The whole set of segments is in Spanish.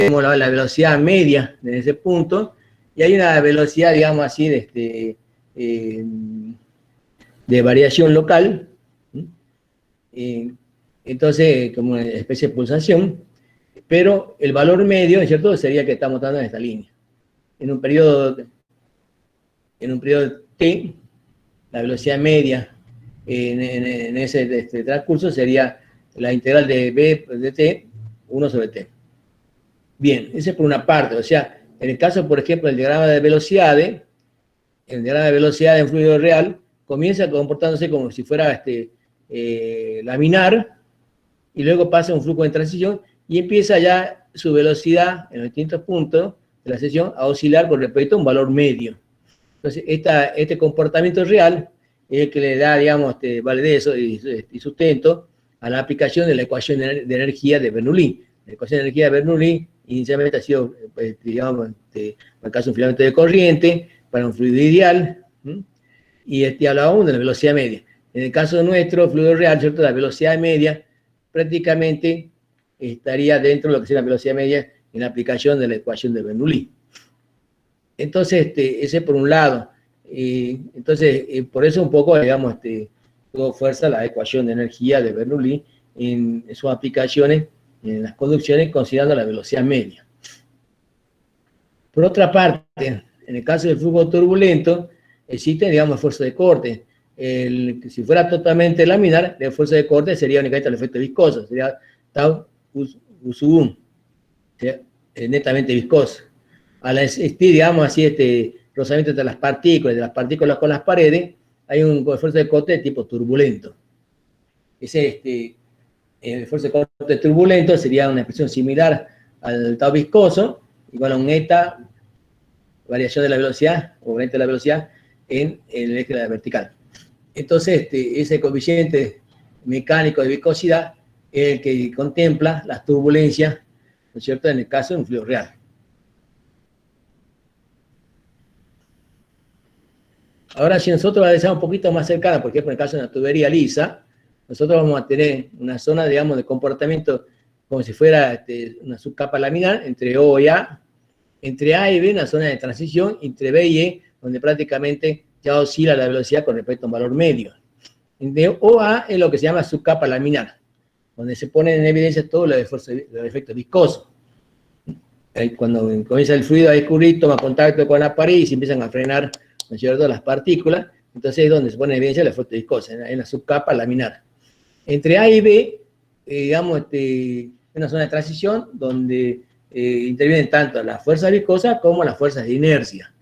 tenemos la velocidad media en ese punto, y hay una velocidad, digamos así, de variación local, entonces como una especie de pulsación, pero el valor medio, ¿no es cierto?, sería que estamos dando en esta línea. En un periodo t, la velocidad media en ese transcurso sería la integral de b de t, 1 sobre t. Bien, ese es por una parte, o sea, en el caso, por ejemplo, del diagrama de velocidades, el diagrama de velocidad en fluido real comienza comportándose como si fuera laminar, y luego pasa un flujo de transición, y empieza ya su velocidad en los distintos puntos de la sección a oscilar con respecto a un valor medio. Entonces, este comportamiento real es el que le da, digamos, validez y sustento a la aplicación de la ecuación de energía de Bernoulli. La ecuación de energía de Bernoulli inicialmente ha sido, digamos, en el caso de un filamento de corriente, para un fluido ideal, y hablábamos de la velocidad media. En el caso nuestro, fluido real, ¿cierto?, la velocidad media prácticamente estaría dentro de lo que sería la velocidad media en la aplicación de la ecuación de Bernoulli. Entonces, ese por un lado. Entonces, por eso un poco, digamos, tuvo fuerza la ecuación de energía de Bernoulli en sus aplicaciones en las conducciones, considerando la velocidad media. Por otra parte, en el caso del flujo turbulento, existe, digamos, esfuerzo de corte. Si fuera totalmente laminar, el esfuerzo de corte sería únicamente el efecto viscoso, sería tau u sub 1, netamente viscoso. Al existir, digamos así, rozamiento entre las partículas, de las partículas con las paredes, hay un esfuerzo de corte de tipo turbulento. El esfuerzo de corte turbulento sería una expresión similar al tau viscoso, igual a un eta, variación de la velocidad, o variante de la velocidad, en el eje de la vertical. Entonces, ese coeficiente mecánico de viscosidad es el que contempla las turbulencias, ¿no es cierto?, en el caso de un fluido real. Ahora, si nosotros la analizamos un poquito más cercana, por ejemplo, en el caso de una tubería lisa, nosotros vamos a tener una zona, digamos, de comportamiento como si fuera una subcapa laminar entre O y A, entre A y B una zona de transición, entre B y E, donde prácticamente ya oscila la velocidad con respecto a un valor medio. De O a A es lo que se llama subcapa laminar, donde se ponen en evidencia todos los efectos viscosos. Cuando comienza el fluido a escurrir, toma contacto con la pared y se empiezan a frenar, ¿no es cierto?, las partículas. Entonces es donde se pone en evidencia el efecto viscoso, en la subcapa laminar. Entre A y B, digamos, una zona de transición donde intervienen tanto las fuerzas viscosas como las fuerzas de inercia.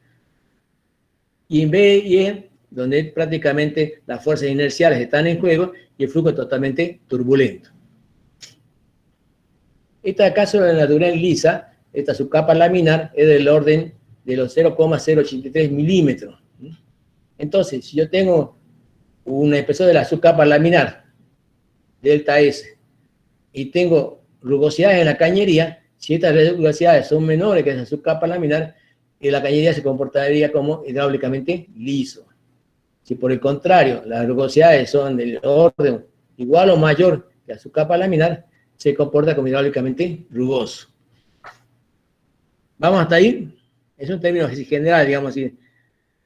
Y en B y E, donde prácticamente las fuerzas inerciales están en juego y el flujo es totalmente turbulento. Este caso de la tubería lisa, esta subcapa laminar es del orden de los 0,083 milímetros. Entonces, si yo tengo un espesor de la subcapa laminar, delta S, y tengo rugosidades en la cañería, si estas rugosidades son menores que esa subcapa laminar, la cañería se comportaría como hidráulicamente liso. Si por el contrario las rugosidades son del orden igual o mayor que la subcapa laminar, se comporta como hidráulicamente rugoso. ¿Vamos hasta ahí? Es un término general, digamos así,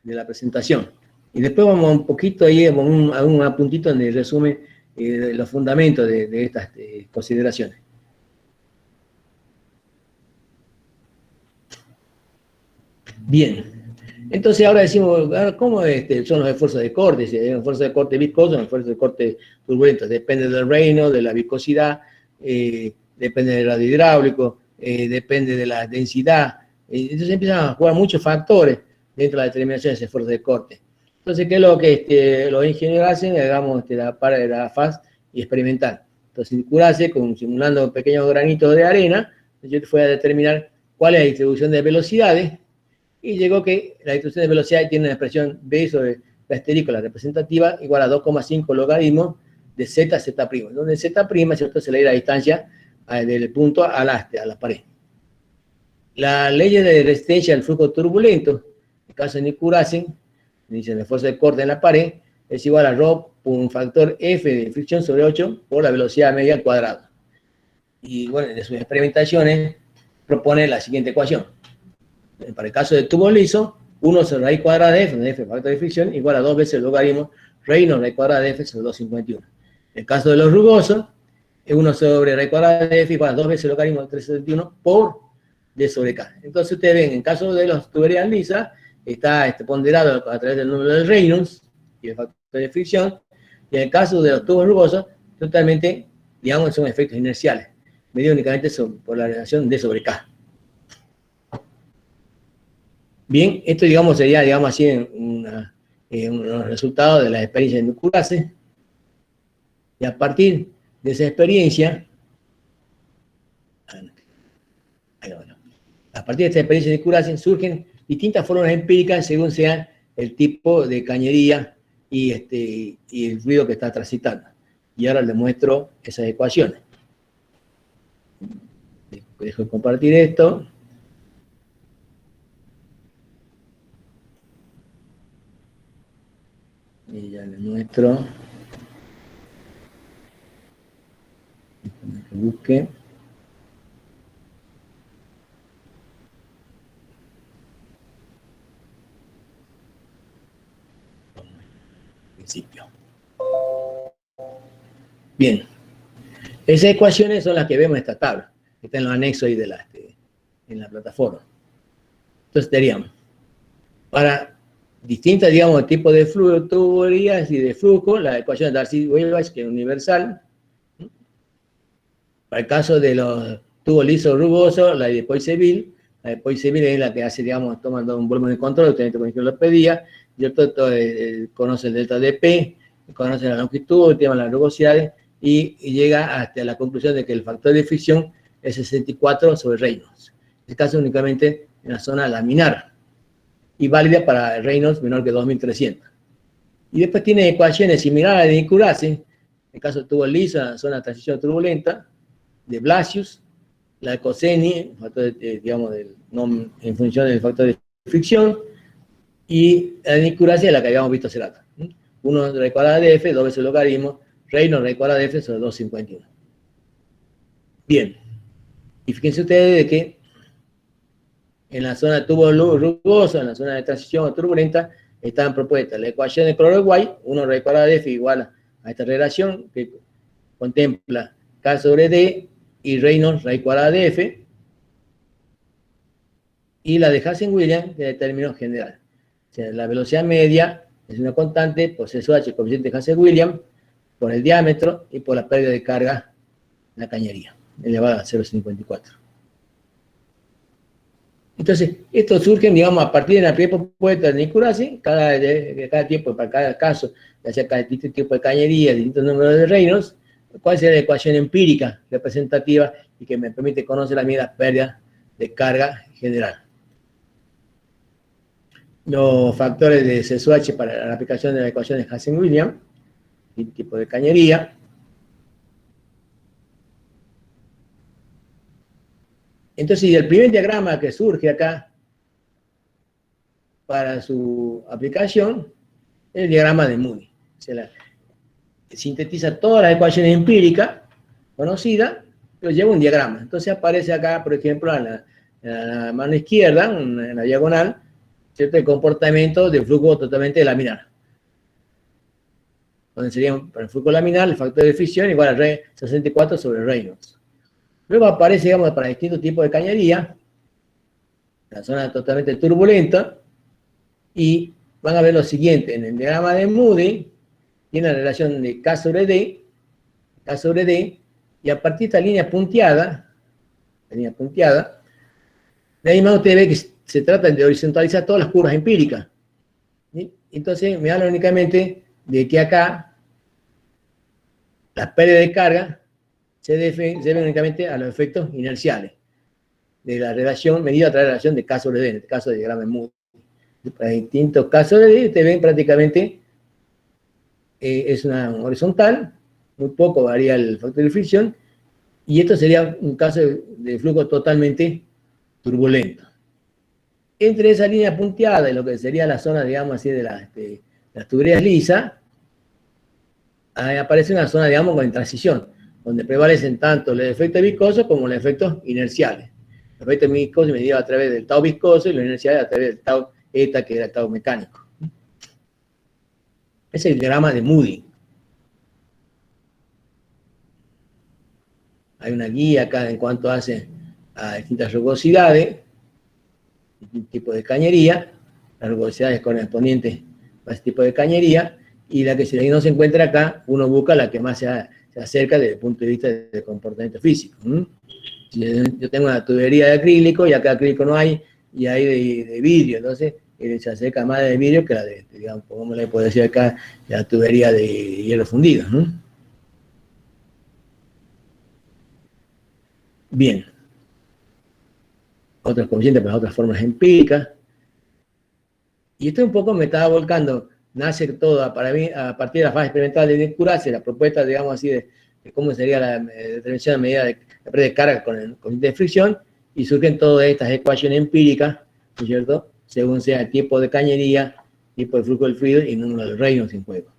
de la presentación. Y después vamos un poquito ahí, a un puntito donde resume los fundamentos de estas consideraciones. Bien, entonces ahora decimos, ¿cómo son los esfuerzos de corte? Si hay un esfuerzo de corte viscoso, un esfuerzo de corte turbulento, depende del reino, de la viscosidad, depende del radio hidráulico, depende de la densidad. Entonces empiezan a jugar muchos factores dentro de la determinación de ese esfuerzo de corte. Entonces, ¿qué es lo que los ingenieros hacen? Hagamos la parte de la faz y experimental. Entonces, circularse simulando pequeños granitos de arena, yo fui a determinar cuál es la distribución de velocidades, y llegó que la distribución de velocidades tiene una expresión B sobre la esterícola representativa igual a 2,5 logaritmos de z, z', donde z', ¿cierto?, se le da la distancia del punto a la pared. La ley de resistencia al flujo turbulento, en el caso de Nicurasen, dicen el esfuerzo de corte en la pared, es igual a ρ por un factor F de fricción sobre 8 por la velocidad media al cuadrado. Y bueno, de sus experimentaciones, propone la siguiente ecuación. Para el caso de tubo liso, 1 sobre raíz cuadrada de f, donde f es factor de fricción, igual a 2 veces el logaritmo Reynolds raíz cuadrada de f sobre 251. En el caso de los rugosos, es 1 sobre raíz cuadrada de f igual a 2 veces el logaritmo de 371 por d sobre k. Entonces ustedes ven, en el caso de las tuberías lisas, está ponderado a través del número de Reynolds y el factor de fricción, y en el caso de los tubos rugosos, totalmente, digamos, son efectos inerciales, medido únicamente por la relación d sobre k. Bien, esto, digamos, sería, digamos así, unos resultados de la experiencia de Nucurase. Y a partir de esa experiencia, de Nucurase surgen distintas formas empíricas según sea el tipo de cañería y el fluido que está transitando. Y ahora les muestro esas ecuaciones. Dejo de compartir esto. Y ya les muestro. Que busque. Principio. Bien. Esas ecuaciones son las que vemos en esta tabla, que está en los anexos ahí en la plataforma. Entonces teníamos, para distintas, digamos, tipos de fluido, tuberías y de flujo, la ecuación de Darcy-Weisbach, que es universal. Para el caso de los tubos lisos rugosos, la de Poiseville. La de Poiseville es la que hace, digamos, tomando un volumen de control, usted lo pedía, y otro conoce el delta de P, conoce la longitud, el tema de las rugosidades, y llega hasta la conclusión de que el factor de fricción es 64 sobre Reynolds. En este caso únicamente en la zona laminar, y válida para Reynolds menor que 2300. Y después tiene ecuaciones similares a la de Nucurase, en el caso de tubo liso, en la zona de transición turbulenta, de Blasius, la de Coseni, digamos, en función del factor de fricción, y la de Nucurase es la que habíamos visto hace rato. 1 raíz cuadrada de f, 2 veces el logaritmo, Reynolds raíz cuadrada de f sobre 251. Bien, y fíjense ustedes de que en la zona de tubo rugoso, en la zona de transición turbulenta, están propuestas la ecuación de Clorel-White, 1 raíz cuadrada de f igual a esta relación que contempla k sobre d y Reynolds raíz cuadrada de f, y la de Hazen-Williams de término general. O sea, la velocidad media es una constante por CSH, coeficiente de Hazen-Williams, por el diámetro y por la pérdida de carga en la cañería, elevada a 0,54. Entonces, esto surge, digamos, a partir de la primera propuesta de Nucurase, cada tiempo, para cada caso, ya sea cada distinto tipo de cañería, distintos números de Reynolds, cuál sería la ecuación empírica representativa y que me permite conocer la medida pérdida de carga general. Los factores de CSH para la aplicación de la ecuación de Hazen-Williams, y tipo de cañería. Entonces, el primer diagrama que surge acá para su aplicación es el diagrama de Moody. O sea, sintetiza todas las ecuaciones empíricas conocidas, pero lleva un diagrama. Entonces aparece acá, por ejemplo, en la mano izquierda, en la diagonal, ¿cierto? El comportamiento de flujo totalmente laminar. Donde sería para el flujo laminar el factor de fricción igual a 64 sobre Reynolds. Luego aparece, digamos, para distintos tipos de cañería, la zona totalmente turbulenta, y van a ver lo siguiente, en el diagrama de Moody, tiene la relación de K sobre D, y a partir de esta línea punteada, de ahí más usted ve que se trata de horizontalizar todas las curvas empíricas. ¿Sí? Entonces me habla únicamente de que acá la pérdida de carga se debe únicamente a los efectos inerciales de la relación medida a través de la relación de K sobre D, en este caso de diagrama de Moody. Para distintos casos de D, ustedes ven prácticamente es una horizontal, muy poco varía el factor de fricción, y esto sería un caso de flujo totalmente turbulento. Entre esa línea punteada y lo que sería la zona, digamos así, de las tuberías lisas, aparece una zona, digamos, con transición, donde prevalecen tanto los efectos viscosos como los efectos inerciales. efecto viscoso medido a través del tau viscoso y la inercia a través del tau eta, que era el tau mecánico. Ese es el diagrama de Moody. Hay una guía acá en cuanto hace a distintas rugosidades, distintos tipos de cañería, las rugosidades correspondientes a ese tipo de cañería, y la que no se encuentra acá, uno busca la que más se acerca desde el punto de vista del comportamiento físico. Si yo tengo una tubería de acrílico, y acá acrílico no hay, y hay de vidrio, entonces se acerca más de vidrio que la de, digamos, como le puedo decir acá, la tubería de hierro fundido. Bien. Otros coeficientes para otras formas empíricas. Y esto un poco me estaba volcando, nace todo para mí a partir de la fase experimental de Courage, la propuesta, digamos así, de cómo sería la determinación a medida de la pérdida de carga con el coeficiente de fricción, y surgen todas estas ecuaciones empíricas, ¿no es cierto?, según sea el tipo de cañería, tipo de flujo del fluido y número de Reynolds en juego.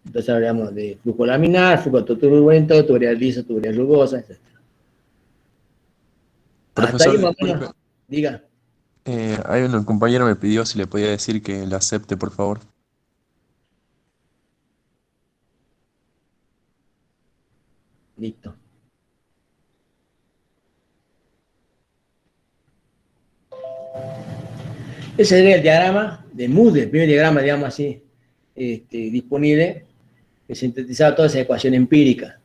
Entonces hablamos de flujo laminar, flujo turbulento, tubería lisa, tubería rugosa, etc. Hasta ahí más o menos, diga. Hay un compañero me pidió si le podía decir que la acepte, por favor. Listo. Ese sería el diagrama de Moody, el primer diagrama, digamos así, disponible, que sintetizaba toda esa ecuación empírica.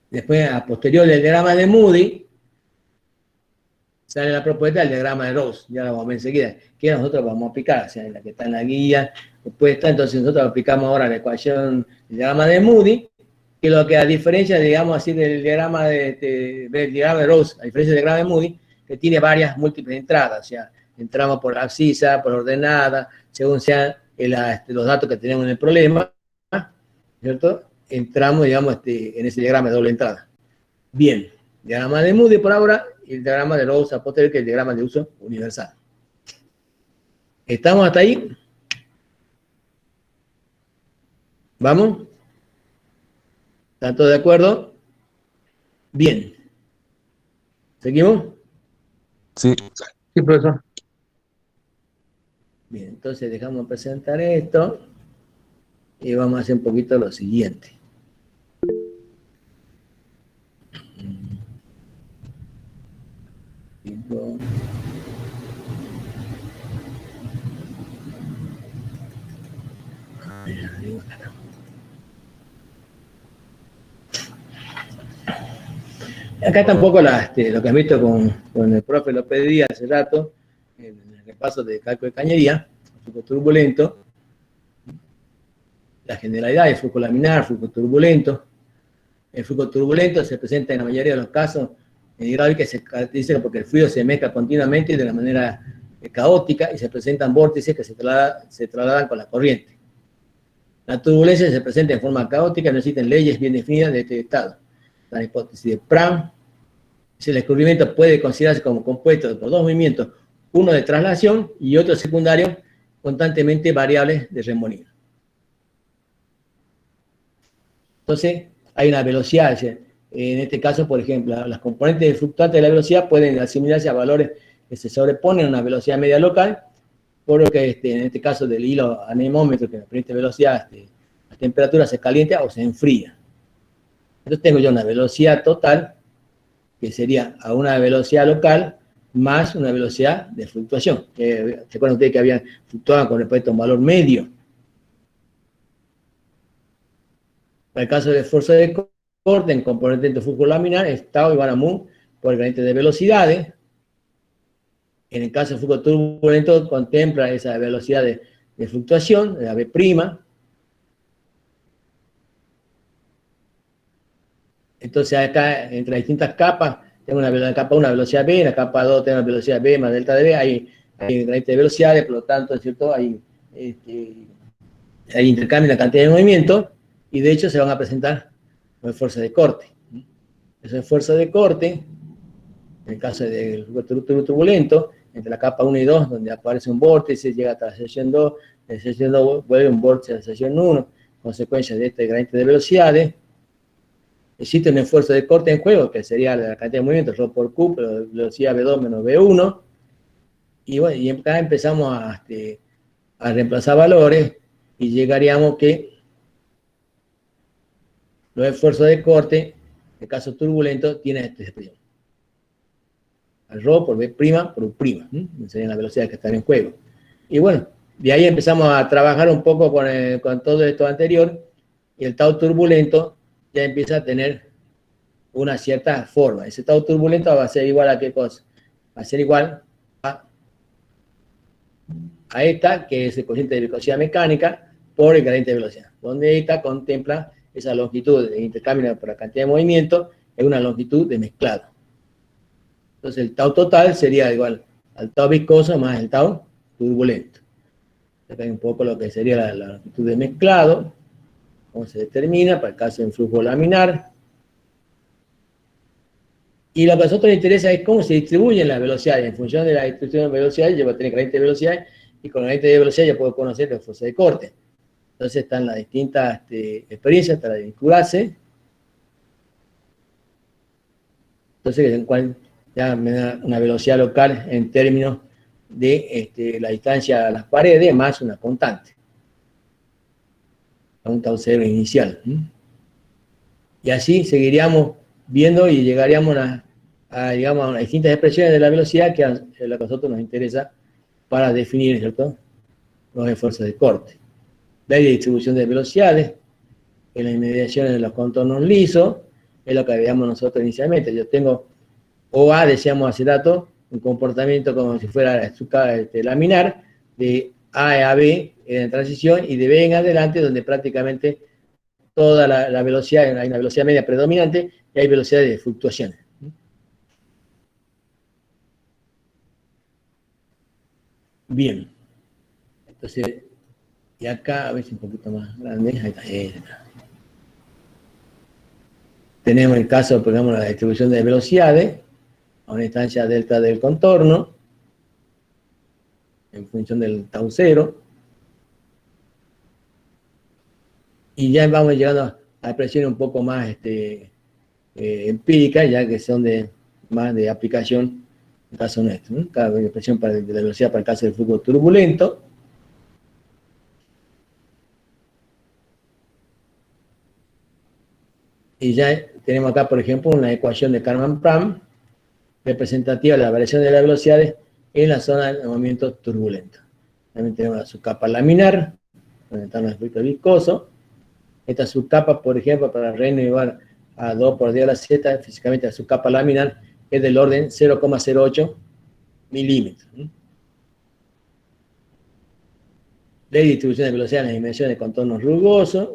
Después, a posterior del diagrama de Moody, sale la propuesta del diagrama de Rose, ya la vamos a ver enseguida, que nosotros vamos a aplicar, o sea, la que está en la guía propuesta. Entonces nosotros aplicamos ahora la ecuación, el diagrama de Moody, que lo que a diferencia, digamos así, del diagrama del diagrama de Rose, a diferencia del diagrama de Moody, que tiene varias múltiples entradas, o sea, entramos por abscisa, por ordenada, según sean los datos que tenemos en el problema, ¿cierto? Entramos, digamos, en ese diagrama de doble entrada. Bien, diagrama de Moody por ahora, y el diagrama de Rose a posteriori, que es el diagrama de uso universal. ¿Estamos hasta ahí? ¿Vamos? ¿Están todos de acuerdo? Bien. ¿Seguimos? Sí. Sí, profesor. Bien, entonces dejamos presentar esto y vamos a hacer un poquito lo siguiente. Acá tampoco lo que has visto con el profe lo pedí hace rato, en el repaso de cálculo de cañería, flujo turbulento, la generalidad del flujo laminar, flujo turbulento. El flujo turbulento se presenta en la mayoría de los casos en hidráulica, se caracteriza porque el fluido se mezcla continuamente de la manera caótica y se presentan vórtices que se trasladan con la corriente. La turbulencia se presenta en forma caótica, no existen leyes bien definidas de este estado. La hipótesis de Pram, si el descubrimiento puede considerarse como compuesto por dos movimientos, uno de traslación y otro secundario, constantemente variables de remolino. Entonces, hay una velocidad, en este caso, por ejemplo, las componentes fluctuantes de la velocidad pueden asimilarse a valores que se sobreponen a una velocidad media local, por lo que en este caso del hilo anemómetro, que nos permite velocidad, la temperatura se calienta o se enfría. Entonces tengo yo una velocidad total, que sería a una velocidad local, más una velocidad de fluctuación. ¿Se acuerdan ustedes que habían fluctuado con respecto a un valor medio? Para el caso del esfuerzo de corte en componente de flujo laminar, es tau igual a mu por el gradiente de velocidades. En el caso del flujo turbulento, contempla esa velocidad de fluctuación, la V'. Entonces acá, entre distintas capas, tengo la capa 1 una velocidad B, la capa 2 tengo una velocidad B más delta de B, hay gradiente de velocidades, por lo tanto, ¿cierto? Hay intercambio en la cantidad de movimiento, y de hecho se van a presentar como esfuerzos de corte. Esos esfuerzos de corte, en el caso del turbulento, entre la capa 1 y 2, donde aparece un vórtice, llega hasta la sección 2, de la sección 2 vuelve un vórtice a la sección 1, consecuencia de este gradiente de velocidades. existe un esfuerzo de corte en juego, que sería la cantidad de movimientos, ρ por Q, pero velocidad V2 menos V1, y bueno, y acá empezamos a reemplazar valores, y llegaríamos que los esfuerzos de corte, en el caso turbulento, tienen esta expresión. Ρ por V' por U', serían las velocidades que están en juego. Y bueno, de ahí empezamos a trabajar un poco con todo esto anterior, y el tau turbulento ya empieza a tener una cierta forma. Ese tau turbulento va a ser igual a qué cosa? Va a ser igual a esta, que es el cociente de viscosidad mecánica, por el gradiente de velocidad, donde esta contempla esa longitud de intercambio por la cantidad de movimiento, es una longitud de mezclado. Entonces el tau total sería igual al tau viscoso más el tau turbulento. Acá hay un poco lo que sería la longitud de mezclado, cómo se determina para el caso de un flujo laminar. Y lo que a nosotros nos interesa es cómo se distribuyen las velocidades. En función de la distribución de velocidades, yo voy a tener gradiente de velocidades, y con el gradiente de velocidad ya puedo conocer la fuerza de corte. Entonces están las distintas experiencias, está la de vincularse. Entonces, en cual ya me da una velocidad local en términos de la distancia a las paredes más una constante. A un tau cero inicial. Y así seguiríamos viendo y llegaríamos digamos, a unas distintas expresiones de la velocidad, que es lo que a nosotros nos interesa para definir, ¿cierto?, los esfuerzos de corte. Ley de distribución de velocidades, en las inmediaciones de los contornos lisos, es lo que veíamos nosotros inicialmente. Yo tengo OA, decíamos hace rato, un comportamiento como si fuera la estructura laminar, de A a B en transición, y de B en adelante, donde prácticamente toda la velocidad, hay una velocidad media predominante, y hay velocidades de fluctuaciones. Bien. Entonces, y acá, a ver si un poquito más grande, ahí está. Tenemos el caso, por ejemplo, la distribución de velocidades a una instancia delta del contorno, en función del tau cero. Y ya vamos llegando a expresiones un poco más empíricas, ya que son más de aplicación en el caso nuestro, ¿no? Cada expresión de la velocidad para el caso del flujo turbulento. Y ya tenemos acá, por ejemplo, una ecuación de Kalman-Pram representativa de la variación de las velocidades en la zona de movimiento turbulento. También tenemos la subcapa laminar, donde está nuestro fluido viscoso. Esta subcapa, por ejemplo, para reino igual a 2 por 10 a la z, físicamente la subcapa laminar es del orden 0,08 milímetros. Ley de distribución de velocidad en las dimensiones de contornos rugosos.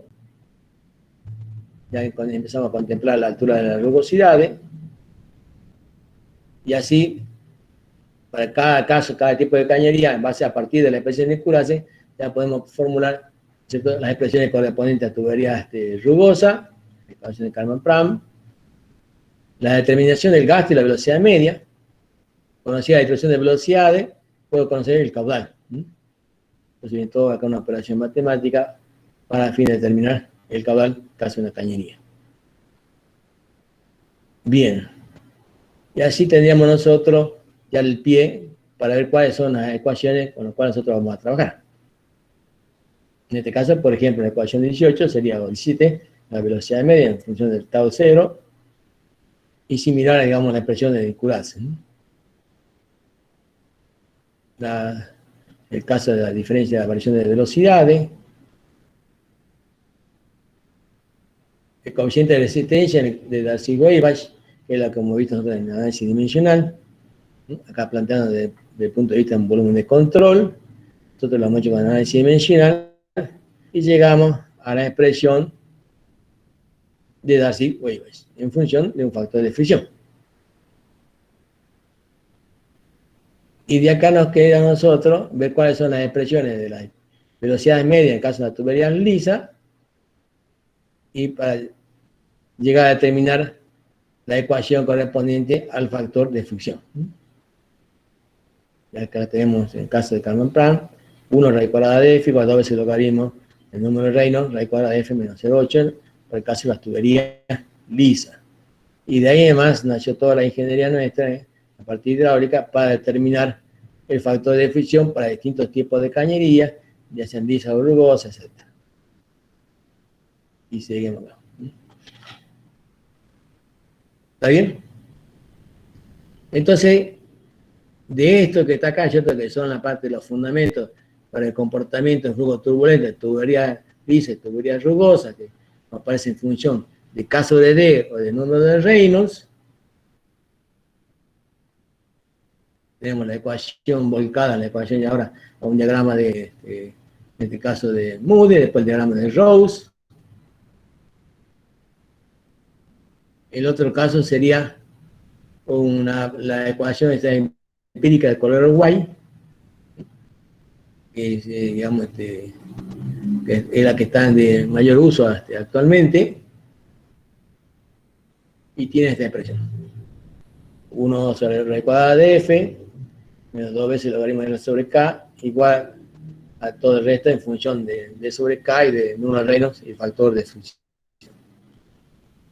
Ya empezamos a contemplar la altura de las rugosidades. Y así, para cada caso, cada tipo de cañería, en base a partir de la expresión de Courant, ya podemos formular, ¿cierto?, las expresiones correspondientes a tubería rugosa, la ecuación de Kalman-Pram, la determinación del gasto y la velocidad media. Conocida la distribución de velocidades, puedo conocer el caudal. Entonces, viene todo acá una operación matemática para a fin de determinar el caudal caso de una cañería. Bien. Y así tendríamos nosotros ya el pie para ver cuáles son las ecuaciones con las cuales nosotros vamos a trabajar. En este caso, por ejemplo, la ecuación 18 sería 17, la velocidad media en función del tau cero, y similar, digamos, la expresión de Courant. El caso de la diferencia de la variación de velocidades, el coeficiente de resistencia de Darcy-Weisbach, que es la que hemos visto nosotros en el análisis dimensional, acá planteando desde el punto de vista de un volumen de control. Nosotros lo hemos hecho con el análisis dimensional, y llegamos a la expresión de Darcy-Weisbach, en función de un factor de fricción. Y de acá nos queda a nosotros ver cuáles son las expresiones de las velocidades medias en el caso de la tubería lisa, y para llegar a determinar la ecuación correspondiente al factor de fricción. Ya acá tenemos en el caso de Kalman-Pram, 1 raíz cuadrada de f igual a 2 veces el logaritmo del número de Reynolds, raíz cuadrada de f menos 0,8, para el caso de las tuberías lisa. Y de ahí además nació toda la ingeniería nuestra, a partir de hidráulica, para determinar el factor de fricción para distintos tipos de cañería, ya sean lisas o rugosas, etc. Y seguimos. ¿Está bien? Entonces, de esto que está acá, ¿cierto? Que son la parte de los fundamentos para el comportamiento en flujo turbulento, tubería lisa y tubería rugosa, que aparece en función de caso de D o de número de Reynolds. Tenemos la ecuación volcada, la ecuación y ahora a un diagrama en este caso de Moody, después el diagrama de Rose. El otro caso sería la ecuación empírica de color Y, que es, digamos, que es la que está de mayor uso actualmente, y tiene esta expresión. 1 sobre la raíz cuadrada de F, menos 2 veces el logaritmo de L sobre K, igual a todo el resto en función de D sobre K y de número de Reynolds y el factor de fricción.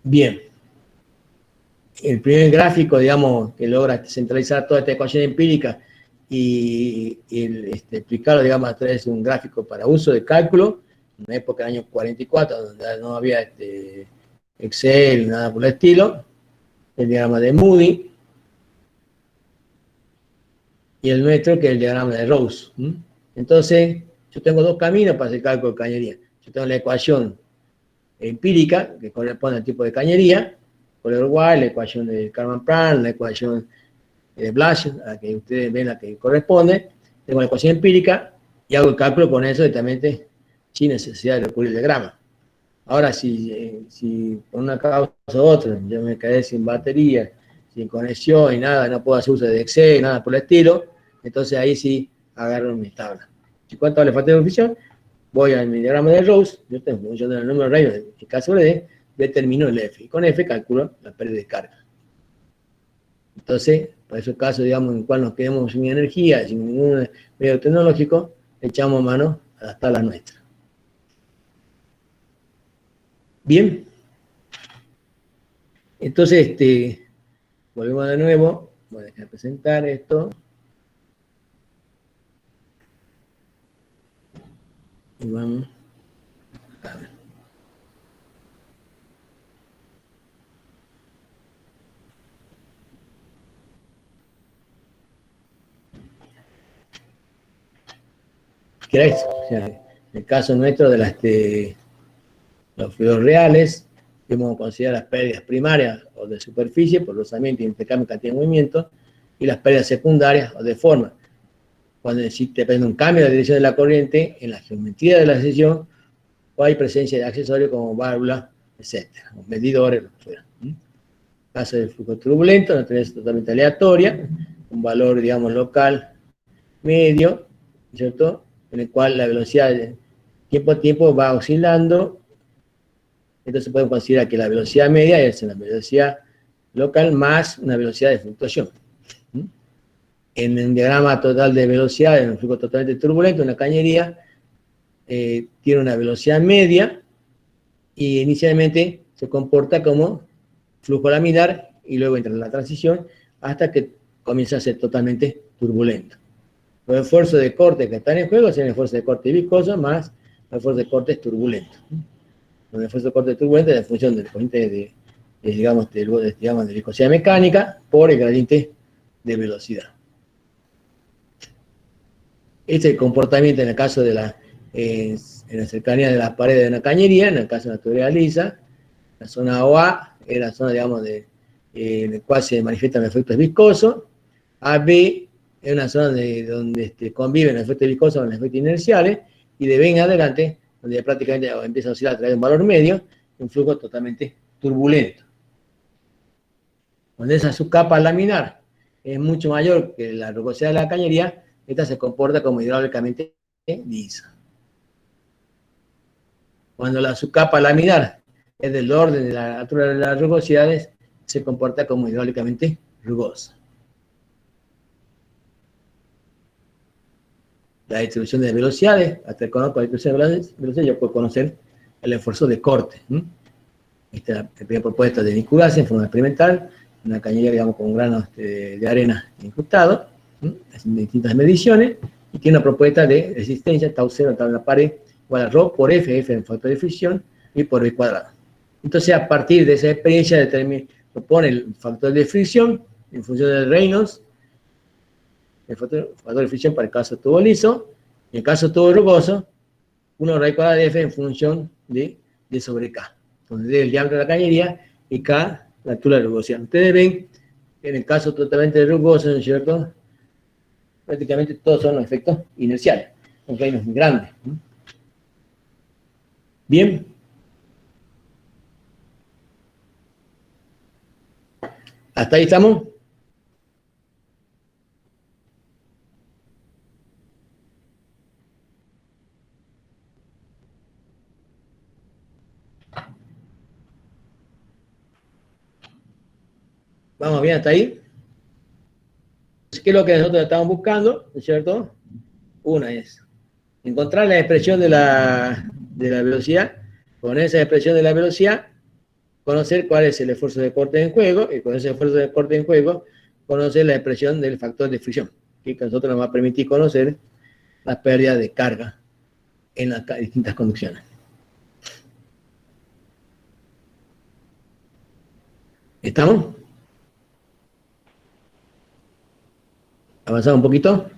Bien. El primer gráfico, digamos, que logra centralizar toda esta ecuación empírica y explicarlo, digamos, a través de un gráfico para uso de cálculo, en una época del año 44, donde no había Excel, nada por el estilo, el diagrama de Moody, y el nuestro, que es el diagrama de Rose. Entonces, yo tengo dos caminos para hacer cálculo de cañería. Yo tengo la ecuación empírica, que corresponde al tipo de cañería, color Y, la ecuación de Karman-Prant, la ecuación de Blasch, a la que ustedes ven la que corresponde. Tengo la ecuación empírica y hago el cálculo con eso directamente sin necesidad de recurrir al diagrama. Ahora, si por una causa u otra yo me quedé sin batería, sin conexión y nada, no puedo hacer uso de Excel, nada por el estilo, entonces ahí sí agarro mi tabla. Si cuánto vale factor de fricción, voy a mi diagrama de Rose, yo tengo en función del número de Reynolds, en caso de D, determino el F, y con F calculo la pérdida de carga. Entonces, para esos casos, digamos, en el cual nos quedemos sin energía, sin ningún medio tecnológico, echamos mano a las tablas nuestras. Bien. Entonces, volvemos de nuevo. Voy a dejar de presentar esto. Y vamos a ver. ¿Qué era eso? O sea, en el caso nuestro de los fluidos reales, debemos considerar las pérdidas primarias o de superficie por rozamiento y intercambio de cantidad de movimiento, y las pérdidas secundarias o de forma. Cuando existe un cambio de la dirección de la corriente en la geometría de la sección, o hay presencia de accesorios como válvulas, etcétera, o medidores, lo que fuera. Caso del flujo turbulento, una tendencia totalmente aleatoria, un valor, digamos, local medio, ¿cierto? En el cual la velocidad de tiempo a tiempo va oscilando. Entonces podemos considerar que la velocidad media es la velocidad local más una velocidad de fluctuación. En un diagrama total de velocidad, en un flujo totalmente turbulento, una cañería tiene una velocidad media y inicialmente se comporta como flujo laminar y luego entra en la transición hasta que comienza a ser totalmente turbulento. Los esfuerzos de corte que están en juego son el esfuerzo de corte viscoso más el esfuerzo de corte turbulento. El esfuerzo de corte turbulento es en función del corriente de viscosidad mecánica por el gradiente de velocidad. Este es el comportamiento en el caso de en la cercanía de las paredes de una cañería, en el caso de la tubería lisa. La zona OA es la zona, digamos, en la cual se manifiestan los efectos viscosos. AB es una zona donde conviven los efectos viscosos con los efectos inerciales, y de B en adelante, donde prácticamente empieza a oscilar a través de un valor medio, un flujo totalmente turbulento. Cuando esa subcapa laminar es mucho mayor que la rugosidad de la cañería, esta se comporta como hidráulicamente lisa. Cuando la subcapa laminar es del orden de la altura de las rugosidades, se comporta como hidráulicamente rugosa. La distribución de velocidades, hasta que conozco la distribución de velocidades, yo puedo conocer el esfuerzo de corte. Esta es la primera propuesta de Niculace en forma experimental, una cañería, digamos, con granos de arena incrustados, haciendo distintas mediciones, y tiene una propuesta de resistencia, tau 0 en la pared, igual a ρ por F, F en factor de fricción, y por B cuadrado. Entonces, a partir de esa experiencia, propone el factor de fricción en función del Reynolds, el factor de fricción para el caso tubo liso, en el caso tubo rugoso, 1 raíz cuadrada de F en función de D sobre K. Entonces, D el diámetro de la cañería y K la altura de la rugosidad. Ustedes ven que en el caso totalmente rugoso, ¿no es cierto? Prácticamente todos son los efectos inerciales, son reinos muy grandes. Bien. ¿Hasta ahí estamos? ¿Vamos bien hasta ahí? ¿Qué es lo que nosotros estamos buscando? ¿No es cierto? Una es encontrar la expresión de la velocidad. Con esa expresión de la velocidad, conocer cuál es el esfuerzo de corte en juego, y con ese esfuerzo de corte en juego, conocer la expresión del factor de fricción, que a nosotros nos va a permitir conocer la pérdida de carga en las distintas conducciones. ¿Estamos? ¿Avanzamos un poquito?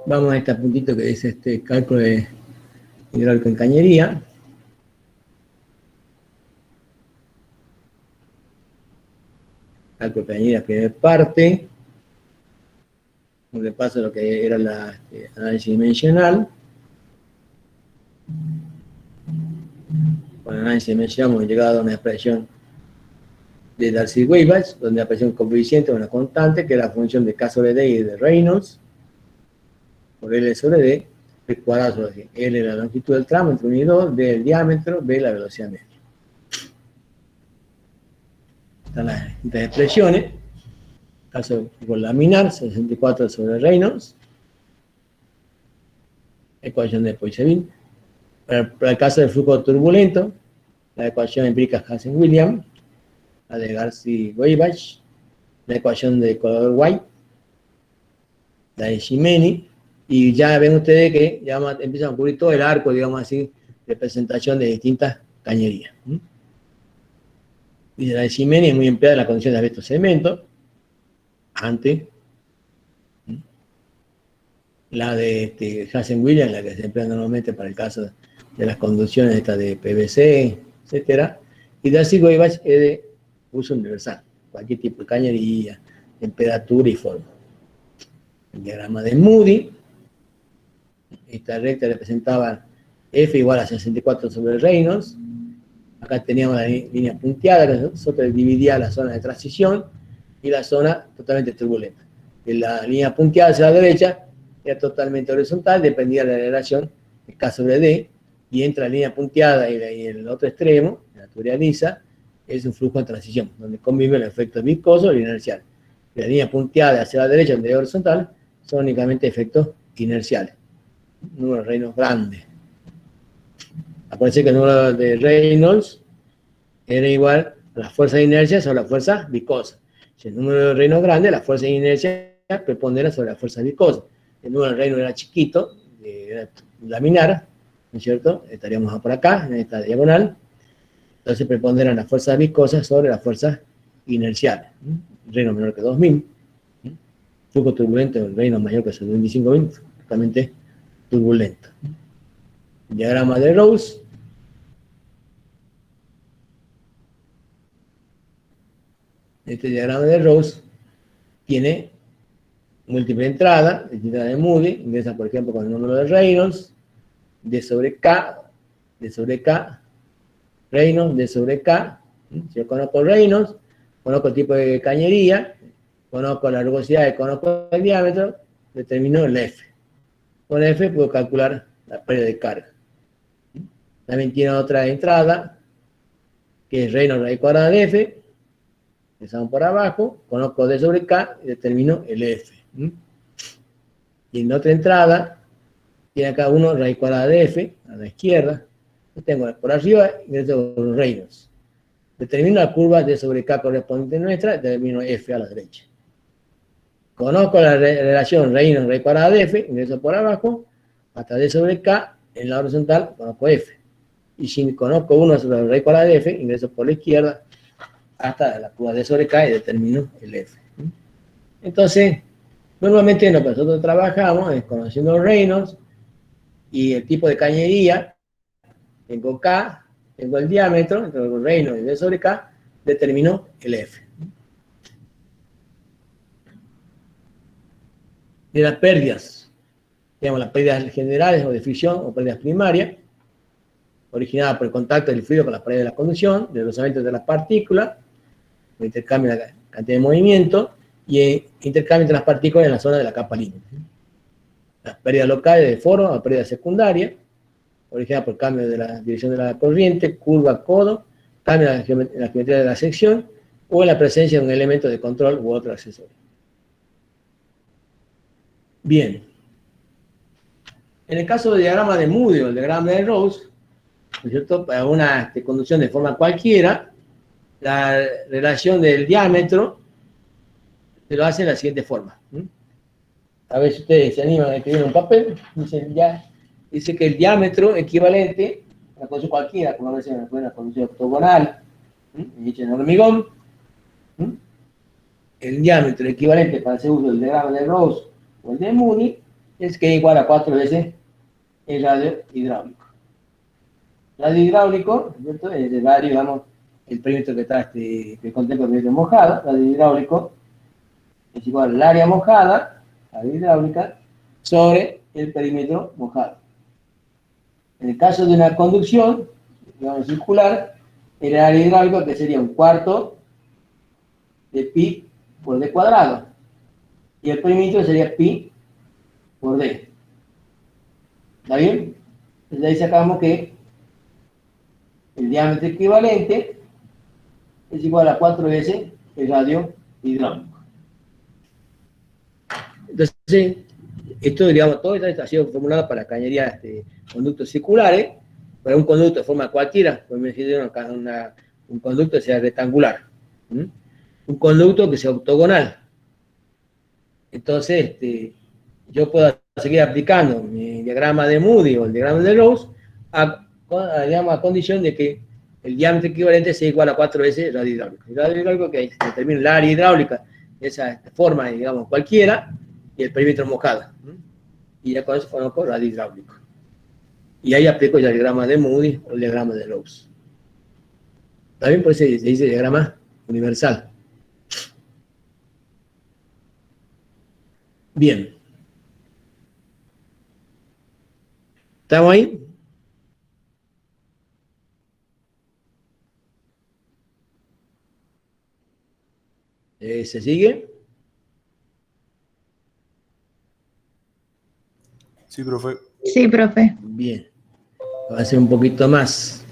Vamos a este puntito que dice cálculo de hidráulico en cañería. Cálculo de cañería, primera parte. Un repaso de lo que era la análisis dimensional. Con el análisis dimensional hemos llegado a una expresión de Darcy-Weisbach, donde apareció un coeficiente, una constante, que es la función de K sobre D y de Reynolds, por L sobre D, P cuadrado sobre G. L es la longitud del tramo entre 1 y 2, D el diámetro, B la velocidad media. Están las distintas expresiones. Caso por laminar, 64 sobre Reynolds. Ecuación de Poiseuille. Para el caso del flujo turbulento, la ecuación empírica Hansen-Williams, la de Darcy-Weisbach, la ecuación de Color-White, la de Ximeni, y ya ven ustedes que ya empiezan a cubrir todo el arco, digamos así, de presentación de distintas cañerías. Y la de Ximeni es muy empleada en la condición de asbesto-cemento, antes. La de Hansen-Williams, la que se emplea normalmente para el caso de las conducciones estas de PVC, etcétera. Y Darcy-Weisbach es de uso universal, cualquier tipo de cañería, temperatura y forma. El diagrama de Moody, esta recta representaba F igual a 64 sobre Reynolds. Acá teníamos la línea punteada, que nosotros dividía la zona de transición y la zona totalmente turbulenta. En la línea punteada hacia la derecha era totalmente horizontal, dependía de la relación de K sobre D, y entre la línea punteada y el otro extremo, la tubería lisa, es un flujo de transición, donde convive el efecto viscoso y inercial. La línea punteada hacia la derecha, donde es horizontal, son únicamente efectos inerciales. Número de Reynolds grande. Acuérdense que el número de Reynolds era igual a la fuerza de inercia sobre la fuerza viscosa. Si el número de Reynolds grande, la fuerza de inercia prepondera sobre la fuerza viscosa. El número de Reynolds era chiquito, era laminar, ¿no es cierto? Estaríamos por acá, en esta diagonal. Entonces preponderan las fuerzas viscosas sobre las fuerzas inerciales. Reynolds menor que 2000. Flujo turbulento, el Reynolds mayor que 25.000, totalmente turbulento. Diagrama de Rose. Este diagrama de Rose tiene múltiple entrada, distinta de Moody, ingresa por ejemplo con el número de Reynolds, D sobre K, Reynolds, D sobre K. Si yo conozco Reynolds, conozco el tipo de cañería, conozco la rugosidad, conozco el diámetro, determino el F. Con F puedo calcular la pérdida de carga. También tiene otra entrada, que es Reynolds raíz cuadrada de F, empezamos por abajo, conozco D sobre K y determino el F. Y en otra entrada, tiene acá uno raíz cuadrada de F, a la izquierda. Yo tengo por arriba, ingreso por Reynolds. Determino la curva D sobre K correspondiente nuestra, determino F a la derecha. Conozco la relación Reynolds raíz cuadrada de F, ingreso por abajo, hasta D sobre K, en la horizontal conozco F. Y si conozco uno sobre la raíz cuadrada de F, ingreso por la izquierda, hasta la curva D sobre K y determino el F. Entonces, normalmente lo que nosotros trabajamos es conociendo Reynolds y el tipo de cañería. Tengo K, tengo el diámetro, tengo Reynolds y D sobre K, determino el F. De las pérdidas, tenemos las pérdidas generales o de fricción o pérdidas primarias, originadas por el contacto del fluido con las paredes de la conducción, de los elementos de las partículas, el intercambio de la cantidad de movimiento y el intercambio entre las partículas en la zona de la capa límite. Las pérdidas locales de foro o pérdidas secundarias, originadas por cambio de la dirección de la corriente, curva, codo, cambio en la geometría de la sección o en la presencia de un elemento de control u otro accesorio. Bien. En el caso del diagrama de Moody o el diagrama de Rose, ¿no es cierto? Para una conducción de forma cualquiera, la relación del diámetro se lo hace de la siguiente forma. A ver si ustedes se animan a escribir en un papel. Dice que el diámetro equivalente a una conducción cualquiera, como a veces una conducción octogonal, hecha en hormigón, el diámetro equivalente para hacer uso del diagrama de Rose o el de Moody es que es igual a 4 veces el radio hidráulico. Radio hidráulico, ¿cierto? Es el radio, digamos, el perímetro que está, que contempla el perímetro mojado. Radio hidráulico es igual al área mojada, radio hidráulica, sobre el perímetro mojado. En el caso de una conducción, digamos, circular, el área hidráulica que sería un cuarto de pi por d cuadrado. Y el perímetro sería pi por d. ¿Está bien? Entonces de ahí sacamos que el diámetro equivalente es igual a 4 veces el radio hidráulico. Entonces, esto, digamos, todo esto ha sido formulado para cañerías de conductos circulares, para un conducto de forma cualquiera, por ejemplo, un conducto que sea rectangular, un conducto que sea octogonal. Entonces, yo puedo seguir aplicando mi diagrama de Moody o el diagrama de Rose a condición de que el diámetro equivalente sea igual a 4 veces el radio hidráulico. El radio hidráulico que determina el área hidráulica de esa forma, digamos, cualquiera, y el perímetro mojado. Y ya con eso conozco el radio hidráulico. Y ahí aplico ya el diagrama de Moody o el diagrama de Rose. También por eso se dice diagrama universal. Bien. ¿Estamos ahí? ¿Se sigue? Sí, profe. Sí, profe. Bien. Va a ser un poquito más.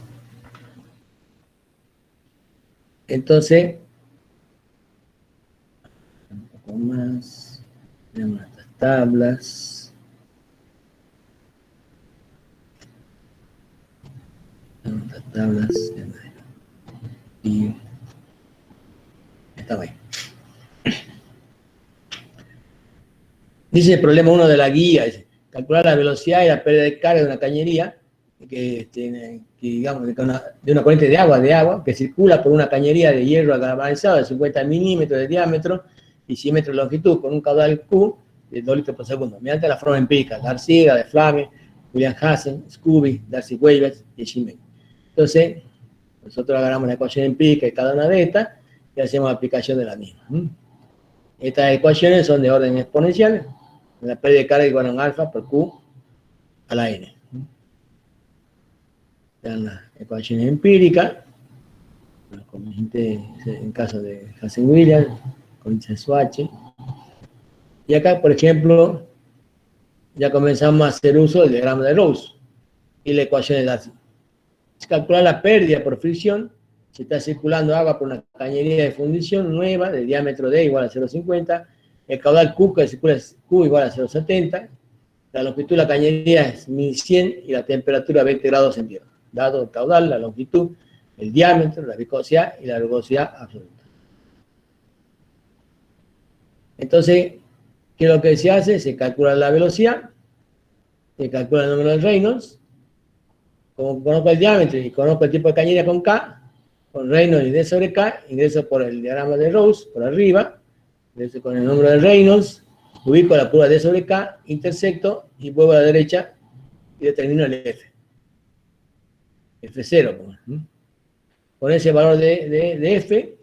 Entonces, un poco más. Tenemos estas tablas. Tenemos estas tablas. Y estamos ahí. Dice el problema 1 de la guía, dice, calcular la velocidad y la pérdida de carga de una cañería que digamos, de una corriente de agua, que circula por una cañería de hierro galvanizado de 50 milímetros de diámetro y 100 metros de longitud con un caudal Q de 2 litros por segundo, mediante la forma empírica, García, de Flame, William Hassen, Scooby, Darcy Weivers y Schmidt. Entonces, nosotros agarramos la ecuación empírica de cada una de estas y hacemos aplicación de la misma. Estas ecuaciones son de orden exponencial. La pérdida de carga igual a un alfa por Q a la N. Dan las ecuaciones empíricas, en caso de Hassen-Williams, con Swatch. Y acá, por ejemplo, ya comenzamos a hacer uso del diagrama de Rose y la ecuación de Darcy. Es calcular la pérdida por fricción se está circulando agua por una cañería de fundición nueva de diámetro D igual a 0,50, el caudal Q que circula es Q igual a 0,70, la longitud de la cañería es 1100 y la temperatura 20 grados centígrados. Dado el caudal, la longitud, el diámetro, la viscosidad y la rugosidad absoluta. Entonces, ¿qué es lo que se hace? Se calcula la velocidad, se calcula el número de Reynolds. Como conozco el diámetro y conozco el tipo de cañería con K, con Reynolds y D sobre K, ingreso por el diagrama de Rose, por arriba, ingreso con el número de Reynolds, ubico la curva D sobre K, intersecto y vuelvo a la derecha y determino el F. F0. Con ese valor de F,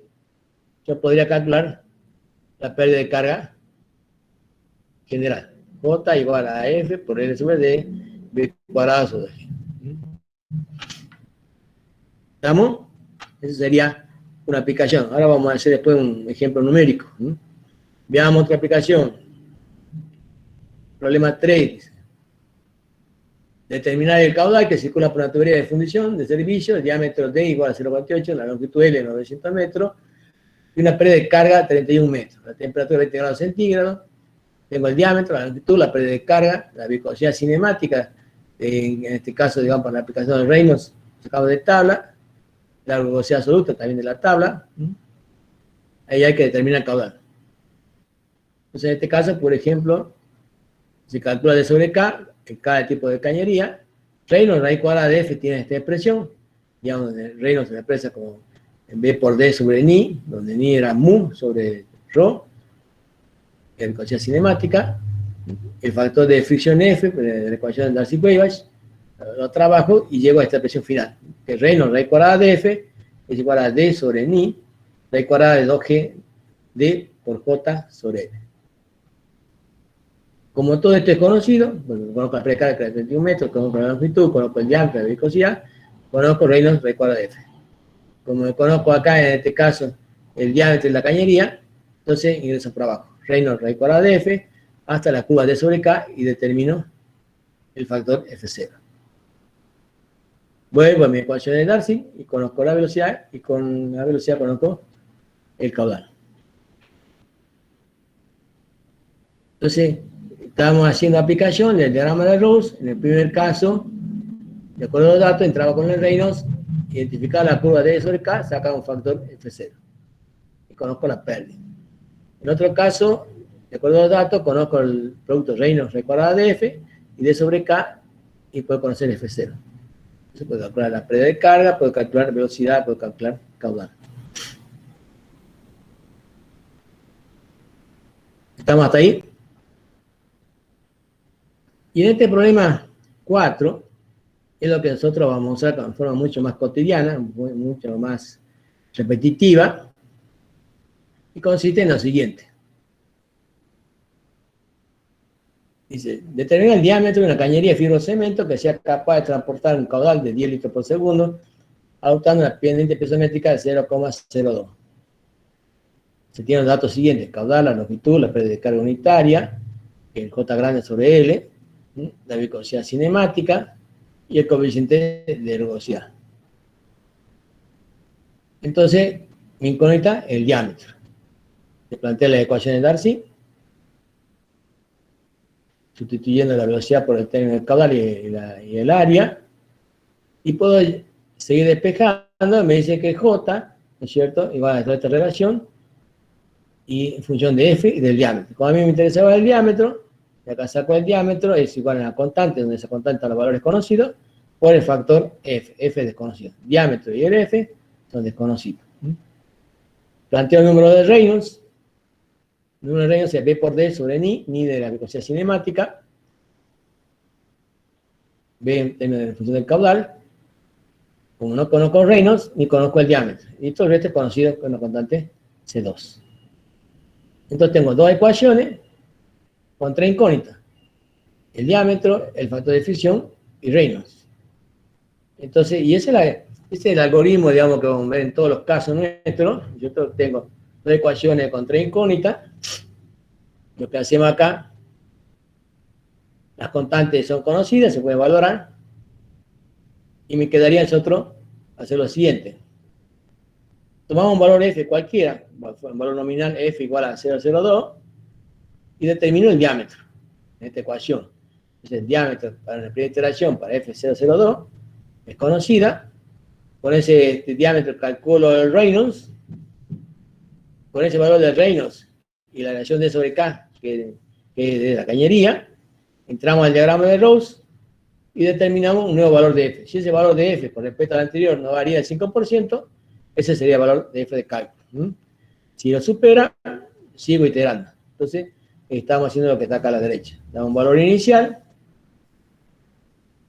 yo podría calcular la pérdida de carga general. J igual a F por L sobre D, B cuadrado sobre G. ¿Estamos? Eso sería una aplicación. Ahora vamos a hacer después un ejemplo numérico. Veamos otra aplicación. Problema 3. Determinar el caudal que circula por una tubería de fundición de servicio, el diámetro D igual a 0,48, la longitud L 900 metros, y una pérdida de carga 31 metros. La temperatura 20 grados centígrados. Tengo el diámetro, la longitud, la pérdida de carga, la viscosidad cinemática, en este caso, digamos, para la aplicación de Reynolds, sacamos de tabla, la rugosidad absoluta también de la tabla. Ahí hay que determinar el caudal. Entonces, en este caso, por ejemplo, se calcula D sobre K, el K de tipo de cañería. Reynolds, raíz cuadrada de F tiene esta expresión, digamos, Reynolds se la expresa como B por D sobre Ni, donde Ni era mu sobre Rho, la viscosidad cinemática, el factor de fricción F, de la ecuación de Darcy-Weisbach, lo trabajo y llego a esta expresión final, que Reynolds, raíz cuadrada de F, es igual a D sobre Ni, raíz cuadrada de 2G, D por J sobre L. Como todo esto es conocido, bueno, conozco la precarga que es de 31 metros, conozco la longitud, conozco el diámetro, la viscosidad, conozco Reynolds, raíz cuadrada de F. Como conozco acá, en este caso, el diámetro de la cañería, entonces ingreso por abajo. Reynolds, raíz cuadrada de F, hasta la curva D sobre K y determino el factor F0. Vuelvo a mi ecuación de Darcy y conozco la velocidad y con la velocidad conozco el caudal. Entonces, estamos haciendo aplicación del diagrama de Rose. En el primer caso, de acuerdo a los datos, entraba con el Reynolds, identificaba la curva D sobre K, sacaba un factor F0. Y conozco la pérdida. En otro caso, de acuerdo a los datos, conozco el producto Reynolds, raíz cuadrada de F, y D sobre K, y puedo conocer F0. Se puede calcular la pérdida de carga, puedo calcular velocidad, puedo calcular caudal. ¿Estamos hasta ahí? Y en este problema 4, es lo que nosotros vamos a usar de forma mucho más cotidiana, mucho más repetitiva, y consiste en lo siguiente. Dice, determina el diámetro de una cañería de fibrocemento que sea capaz de transportar un caudal de 10 litros por segundo, adoptando una pendiente piezométrica de 0,02. Se tienen los datos siguientes: caudal, la longitud, la pérdida de carga unitaria, el J grande sobre L, la viscosidad cinemática y el coeficiente de rugosidad. Entonces, mi incógnita, el diámetro. Se plantea la ecuación de Darcy, sustituyendo la velocidad por el término del caudal y el área, y puedo seguir despejando. Me dice que J, ¿no es cierto?, igual a toda esta relación, y en función de F y del diámetro. Como a mí me interesaba el diámetro, y acá saco el diámetro, es igual a la constante, donde esa constante los valores conocidos, por el factor F, F desconocido. Diámetro y el F son desconocidos. Planteo el número de Reynolds. El número de Reynolds es B por D sobre Ni de la viscosidad cinemática, B en función del caudal. Como no conozco Reynolds, ni conozco el diámetro. Y todo el resto es conocido con la constante C2. Entonces tengo dos ecuaciones con tres incógnitas: el diámetro, el factor de fricción y Reynolds. Entonces, y ese es el algoritmo, digamos, que vamos a ver en todos los casos nuestros. Yo tengo dos ecuaciones con tres incógnitas. Lo que hacemos acá, las constantes son conocidas, se pueden valorar. Y me quedaría nosotros hacer lo siguiente. tomamos un valor F cualquiera, un valor nominal F igual a 0,02, y determino el diámetro en esta ecuación. Entonces, el diámetro para la primera iteración, para F002, es conocida. Con ese diámetro calculo el Reynolds. Con ese valor del Reynolds y la relación D sobre K, que es de la cañería, entramos al diagrama de Rose y determinamos un nuevo valor de F. Si ese valor de F con respecto al anterior no varía el 5%, ese sería el valor de F de cálculo. Si lo supera, sigo iterando. Entonces, estamos haciendo lo que está acá a la derecha. Damos un valor inicial,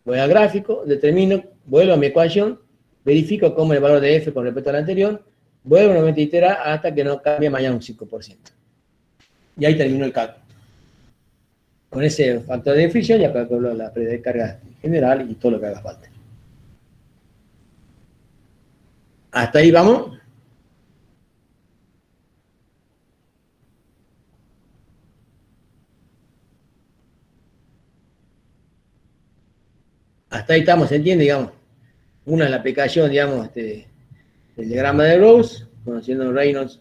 voy al gráfico, determino, vuelvo a mi ecuación, verifico cómo el valor de F con respecto al anterior, vuelvo nuevamente a iterar hasta que no cambie mañana un 5%. Y ahí termino el cálculo. Con ese factor de fricción ya calculo la pérdida de carga general y todo lo que haga falta. Hasta ahí vamos. Hasta ahí estamos, ¿se entiende? Digamos, una es la aplicación, digamos, del diagrama de Rose, conociendo Reynolds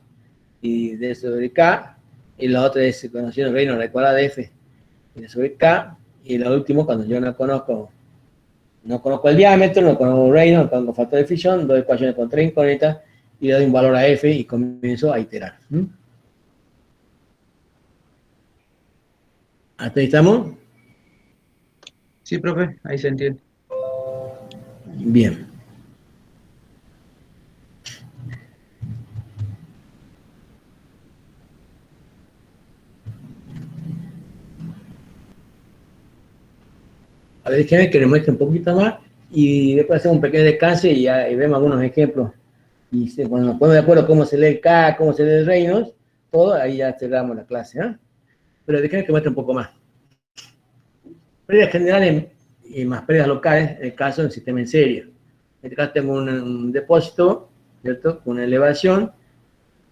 y D sobre K, y la otra es conociendo Reynolds, la cuadrada de F y D sobre K, y lo último, cuando yo no conozco el diámetro, no conozco Reynolds, no conozco factor de fricción, doy ecuaciones con 3 incógnitas y le doy un valor a F y comienzo a iterar. ¿Hasta ahí estamos? Sí, profe, ahí se entiende. Bien. A ver, déjenme que les muestre un poquito más y después hacemos un pequeño descanso y vemos algunos ejemplos. Y cuando nos ponemos de acuerdo cómo se lee el K, cómo se lee el Reynolds, todo, ahí ya cerramos la clase. Pero déjenme que muestre un poco más. Pérdidas generales y más pérdidas locales, en el caso del sistema en serie. En este caso tengo un depósito, ¿cierto? Con una elevación,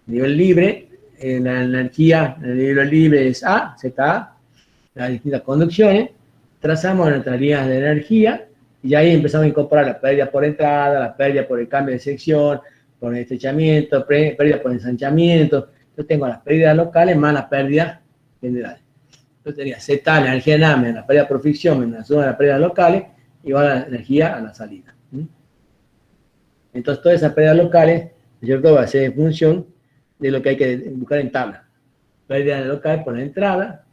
nivel libre, la energía, el nivel libre es A, ZA, las distintas conducciones, trazamos nuestras líneas de energía, y ahí empezamos a incorporar las pérdidas por entrada, las pérdidas por el cambio de sección, por el estrechamiento, pérdidas por ensanchamiento. Yo tengo las pérdidas locales más las pérdidas generales. Entonces tenía Z, la energía de nada, menos la pérdida por fricción, menos la suma de las pérdidas locales, igual a la energía a la salida. Entonces todas esas pérdidas locales, ¿cierto?, va a ser en función de lo que hay que buscar en tabla. Pérdida local por la entrada,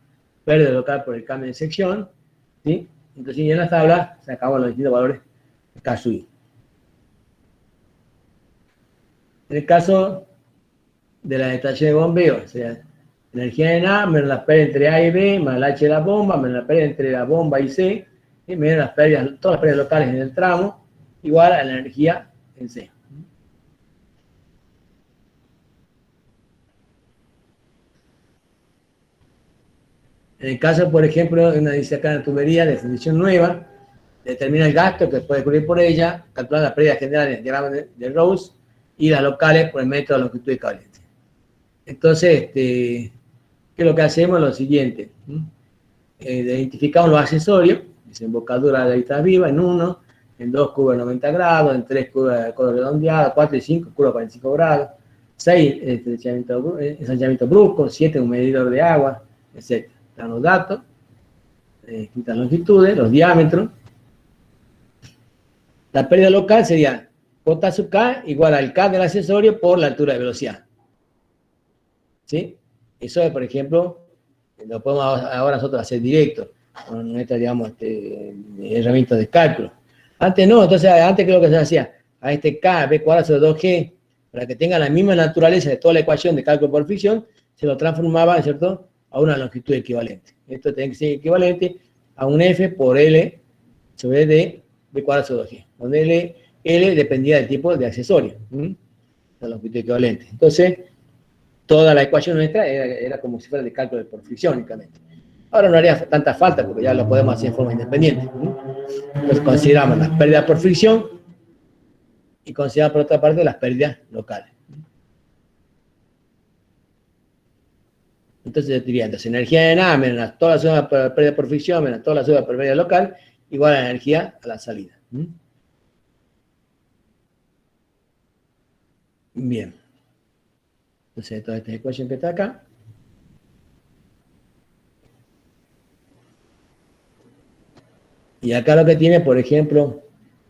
pérdida local por el cambio de sección, ¿sí? Entonces en la tabla sacamos los distintos valores de caso I. En el caso de la estación de bombeo, o sea, energía en A menos la pérdida entre A y B, más el H de la bomba, menos la pérdida entre la bomba y C, y menos las pérdidas, todas las pérdidas locales en el tramo, igual a la energía en C. En el caso, por ejemplo, de una dice acá en la tubería de fundición nueva, determina el gasto que puede cubrir por ella, calcular las pérdidas generales del diagrama de Rose y las locales por el método de longitud de cablete. Entonces, ¿qué es lo que hacemos? Lo siguiente. Identificamos los accesorios, desembocadura de aristas vivas en 1, en 2 curvas de 90 grados, en 3 curvas de codo redondeado, 4 y 5 curvas de 45 grados, 6 ensanchamiento brusco, 7 un medidor de agua, etc. Dan los datos, distintas longitudes, los diámetros. La pérdida local sería J sub K igual al K del accesorio por la altura de velocidad. ¿Sí? Eso es, por ejemplo, lo podemos ahora nosotros hacer directo con nuestra, digamos, herramienta de cálculo. Antes no, entonces antes creo que se hacía a este K, B cuadrado sobre 2G, para que tenga la misma naturaleza de toda la ecuación de cálculo por fricción, se lo transformaba, ¿cierto?, a una longitud equivalente. Esto tiene que ser equivalente a un F por L sobre D, B cuadrado sobre 2G, donde L dependía del tipo de accesorio, la longitud equivalente. Entonces, toda la ecuación nuestra era como si fuera de cálculo por fricción únicamente. Ahora no haría tanta falta porque ya lo podemos hacer en forma independiente. Entonces consideramos las pérdidas por fricción y consideramos por otra parte las pérdidas locales. Entonces yo diría, entonces energía de nada menos toda la suma de pérdida por fricción menos toda la suma de pérdida local igual a la energía a la salida. Bien. Entonces, toda esta ecuación que está acá. Y acá lo que tiene, por ejemplo,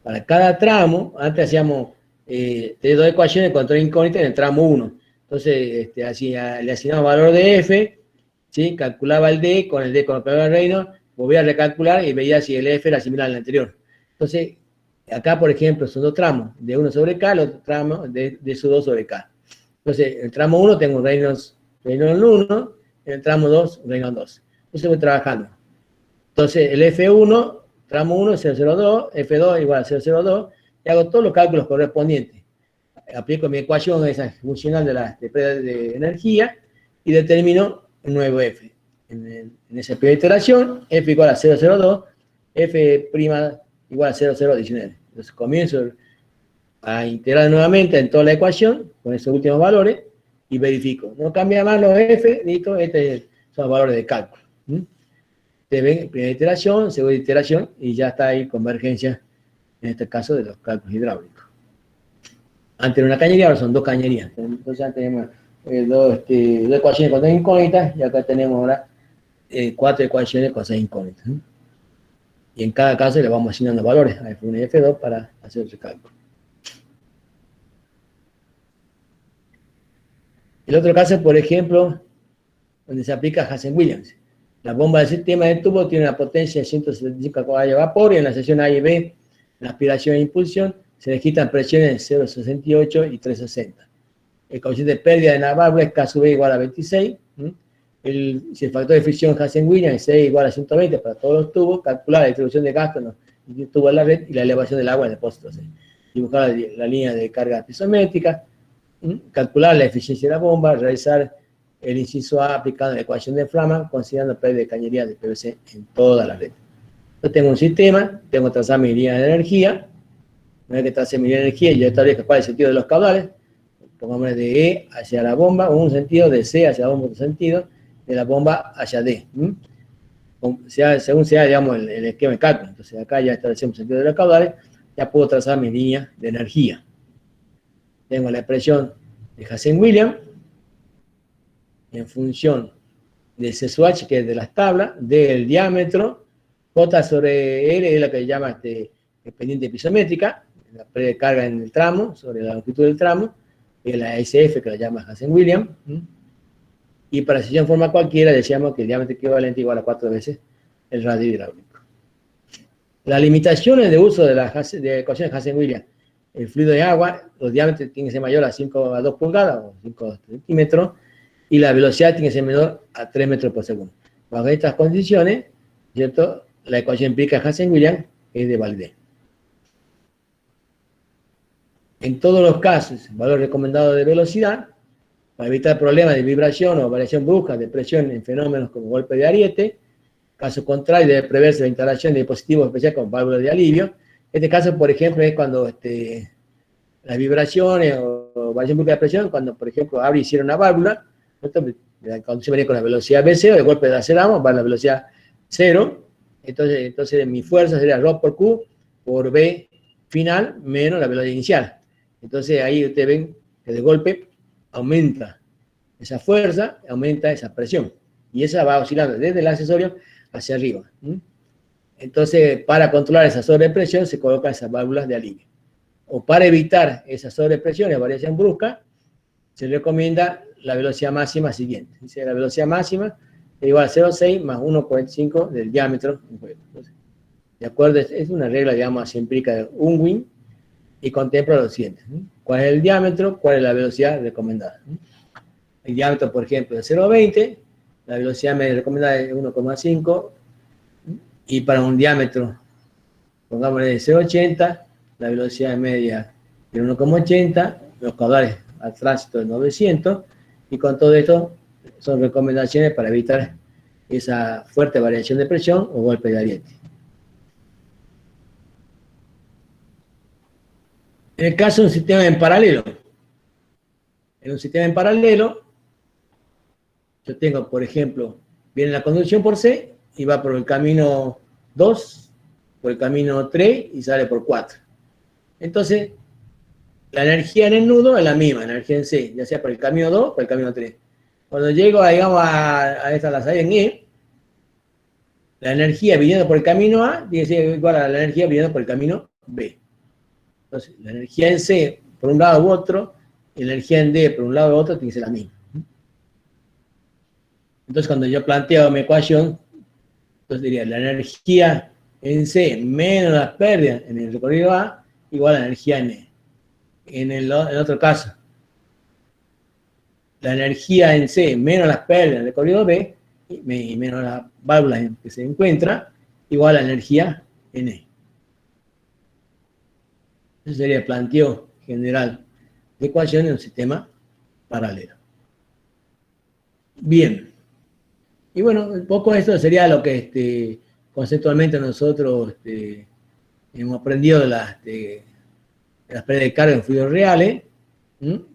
para cada tramo, antes hacíamos dos ecuaciones con tres incógnitas en el tramo 1. Entonces, le asignamos valor de f, ¿sí? Calculaba el d con el operador de Reynolds, volvía a recalcular y veía si el f era similar al anterior. Entonces, acá, por ejemplo, son dos tramos, de 1 sobre k, el otro tramo de su 2 sobre k. Entonces, en el tramo 1 tengo Reynolds 1, en el tramo 2, Reynolds 2. Entonces voy trabajando. Entonces, el F1, tramo 1 es 002, F2 igual a 002, y hago todos los cálculos correspondientes. Aplico mi ecuación esa funcional de energía y determino un nuevo F. En esa primera iteración, F igual a 002, F' igual a 0019. Entonces comienzo a integrar nuevamente en toda la ecuación con esos últimos valores y verifico. No cambia más los F, listo, estos son los valores de cálculo. Ustedes ven, primera iteración, segunda iteración, y ya está ahí convergencia, en este caso, de los cálculos hidráulicos. Antes era una cañería, ahora son dos cañerías. Entonces antes tenemos dos ecuaciones con dos incógnitas, y acá tenemos ahora 4 ecuaciones con 6 incógnitas. Y en cada caso le vamos asignando valores a F1 y F2 para hacer ese cálculo. El otro caso, por ejemplo, donde se aplica Hazen-Williams. La bomba del sistema de tubo tiene una potencia de 175 caballos de vapor y en la sección A y B, la aspiración e impulsión, se necesitan presiones de 0,68 y 360. El coeficiente de pérdida de la válvula es K sub B igual a 26. Si el factor de fricción Hazen-Williams es 6 igual a 120 para todos los tubos, calcular la distribución de gasto en los tubos de la red y la elevación del agua en el depósito. Dibujar la línea de carga pisométrica, calcular la eficiencia de la bomba, realizar el inciso A aplicando la ecuación de Flaman, considerando pérdida de cañería de PVC en toda la red. Yo tengo un sistema, tengo que trazar mi línea de energía. Una vez que trace mi línea de energía, yo establezco cuál es el sentido de los caudales. Pongamos de E hacia la bomba, un sentido, de C hacia la bomba, otro sentido, de la bomba hacia D. Según sea, digamos, el esquema de cálculo. Entonces, acá ya establecemos el sentido de los caudales, ya puedo trazar mi línea de energía. Tengo la expresión de Hazen-Williams, en función del C sub H, que es de las tablas, del diámetro, J sobre L es lo que se llama pendiente pisométrica, la precarga en el tramo, sobre la longitud del tramo, y la SF, que la llama Hazen-Williams, y para sección en forma cualquiera, decíamos que el diámetro equivalente igual a 4 veces el radio hidráulico. Las limitaciones de uso de la ecuación de Hazen-Williams: el fluido de agua, los diámetros tienen que ser mayores a 2 pulgadas o 5 centímetros, y la velocidad tiene que ser menor a 3 metros por segundo. Bajo estas condiciones, ¿cierto?, la ecuación empírica de Hazen-Williams es de validez. En todos los casos, valor recomendado de velocidad, para evitar problemas de vibración o variación brusca de presión en fenómenos como golpe de ariete. Caso contrario, debe preverse la instalación de dispositivos especiales con válvulas de alivio. Este caso, por ejemplo, es cuando las vibraciones o variación brusca de presión, cuando, por ejemplo, abre y cierra una válvula, la conducción venía con la velocidad V0, de golpe la cerramos, va a la velocidad 0, entonces mi fuerza sería ρ por Q por V final menos la velocidad inicial. Entonces ahí ustedes ven que de golpe aumenta esa fuerza, aumenta esa presión, y esa va oscilando desde el accesorio hacia arriba. Entonces, para controlar esa sobrepresión se colocan esas válvulas de alivio. O para evitar esa sobrepresión y variación brusca, se recomienda la velocidad máxima siguiente. Dice, la velocidad máxima es igual a 0,6 más 1,45 del diámetro. Entonces, de acuerdo, es una regla, digamos, así empírica de Unwin, y contempla lo siguiente: ¿cuál es el diámetro? ¿Cuál es la velocidad recomendada? El diámetro, por ejemplo, es 0,20, la velocidad media recomendada es 1,5, y para un diámetro, pongámosle de 0,80, la velocidad media es 1,80, los caudales al tránsito de 900, y con todo esto son recomendaciones para evitar esa fuerte variación de presión o golpe de ariete. En el caso de un sistema en paralelo, yo tengo, por ejemplo, viene la conducción por C y va por el camino 2, por el camino 3 y sale por 4. Entonces, la energía en el nudo es la misma, energía en C, ya sea por el camino 2 o por el camino 3. Cuando llego, digamos, a esta la salida en E, la energía viniendo por el camino A tiene que ser igual a la energía viniendo por el camino B. Entonces, la energía en C por un lado u otro, y la energía en D por un lado u otro tiene que ser la misma. Entonces, cuando yo planteo mi ecuación, entonces diría la energía en C menos las pérdidas en el recorrido A igual a la energía en E. En el otro caso, la energía en C menos las pérdidas en el recorrido B y menos las válvulas en que se encuentra igual a la energía en E. Ese sería el planteo general de ecuación en un sistema paralelo. Bien. Y bueno, un poco esto sería lo que conceptualmente nosotros hemos aprendido de las pérdidas de carga en fluidos reales.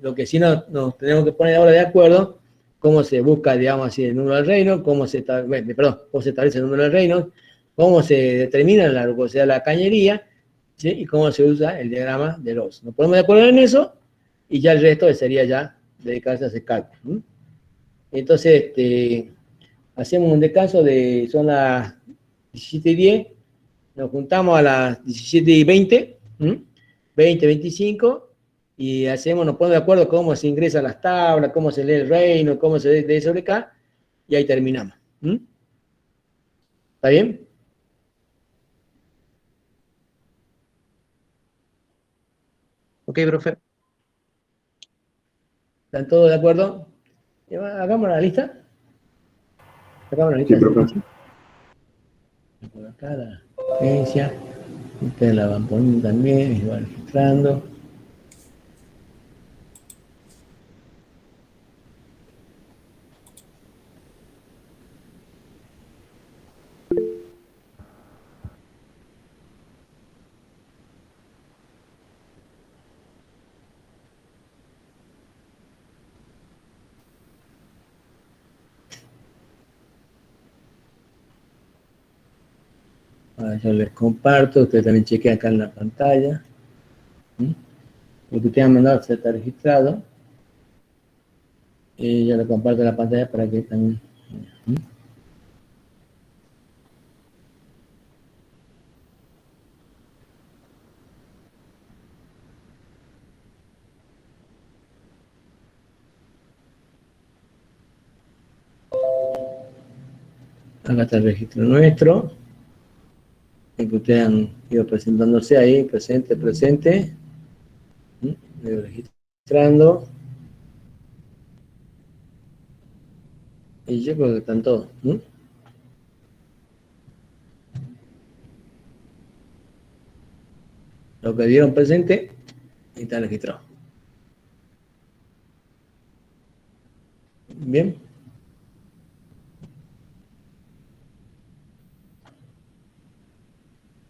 Lo que sí nos tenemos que poner ahora de acuerdo, cómo se busca, digamos así, el número del Reynolds, cómo se establece el número del Reynolds, cómo se determina la rugosidad de la cañería, ¿sí? Y cómo se usa el diagrama de Ross. Nos ponemos de acuerdo en eso y ya el resto sería ya dedicarse a hacer cálculo. Entonces, hacemos un descanso son las 17:10, nos juntamos a las 17:20, 20:25, y nos ponemos de acuerdo cómo se ingresan las tablas, cómo se lee el reino, cómo se lee sobre K, y ahí terminamos. ¿Está bien? Ok, profe. ¿Están todos de acuerdo? Hagamos la lista. Hagamos la lista. Sí, profe. Por acá la agencia. Ustedes la van poniendo también, y van registrando. Ahora yo les comparto, ustedes también chequen acá en la pantalla. Lo que ustedes han mandado se está registrado. Y yo le comparto la pantalla para que también. Acá está el registro nuestro. Que ustedes han ido presentándose ahí, presente. Ido registrando. Y yo creo que están todos. Lo que dieron presente, y está registrado. Bien.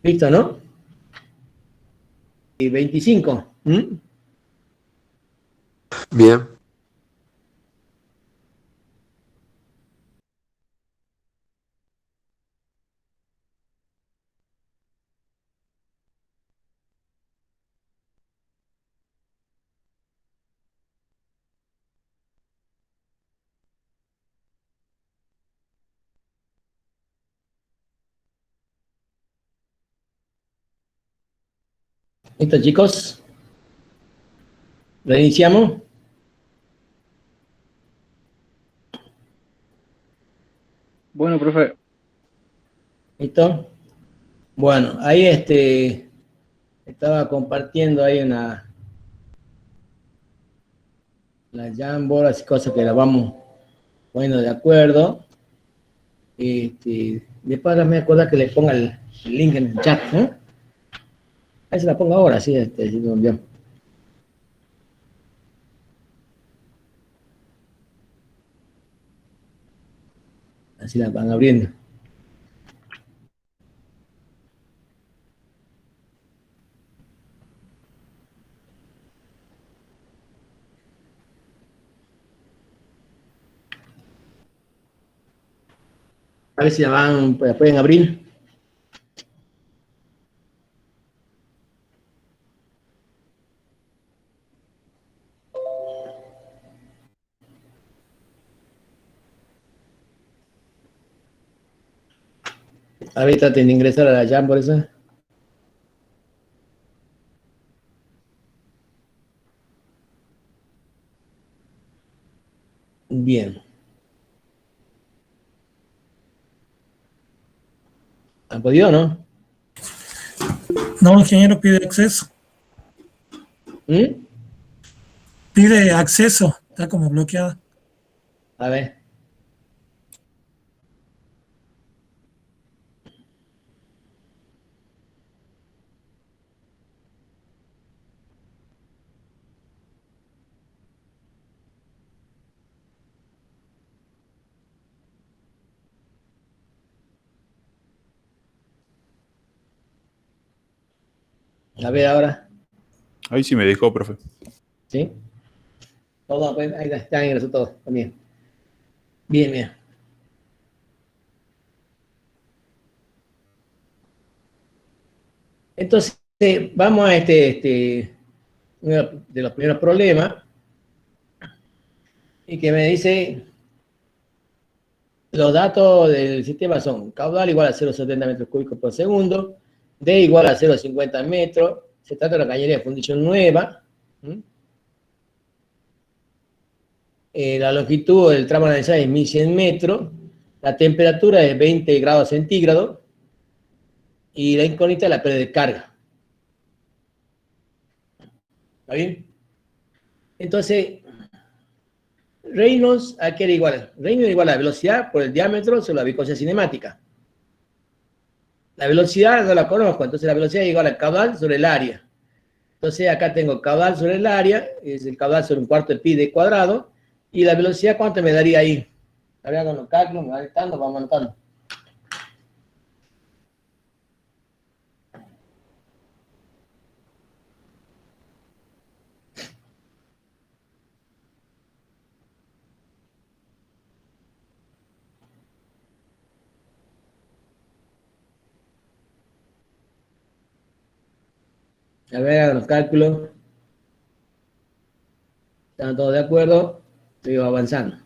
Listo, ¿no? Y 25. Bien. ¿Listo, chicos? ¿Reiniciamos? Bueno, profe. ¿Listo? Bueno, ahí estaba compartiendo ahí la Jamboard, así cosas que la vamos poniendo de acuerdo. Después ahora me acuerdo que le ponga el link en el chat, ¿no? Ahí se la pongo ahora, sí, bien. Así la van abriendo. A ver si la pueden abrir. A ver, traten de ingresar a la jam por eso. Bien. ¿Han podido o no? No, ingeniero, pide acceso. ¿Mm? Pide acceso, está como bloqueada. A ver. A ver ahora. Ahí sí me dejó, profe. ¿Sí? Todo, pues, ahí está, ingresó todo también. Bien, bien. Entonces, vamos a uno de los primeros problemas, y que me dice, los datos del sistema son caudal igual a 0,70 metros cúbicos por segundo, D igual a 0,50 metros, se trata de una cañería de fundición nueva, la longitud del tramo analizado es 1100 metros, la temperatura es 20 grados centígrados, y la incógnita es la pérdida de carga. ¿Está bien? Entonces, Reynolds, ¿a qué era igual? Reynolds era igual a la velocidad por el diámetro sobre la viscosidad cinemática. La velocidad no la conozco, entonces la velocidad es igual al caudal sobre el área. Entonces acá tengo caudal sobre el área, es el caudal sobre un cuarto de pi de cuadrado, y la velocidad, ¿cuánto me daría ahí? A ver, hago los cálculos, me va anotando, vamos anotando. A ver, hagan los cálculos. ¿Están todos de acuerdo? Sigo avanzando.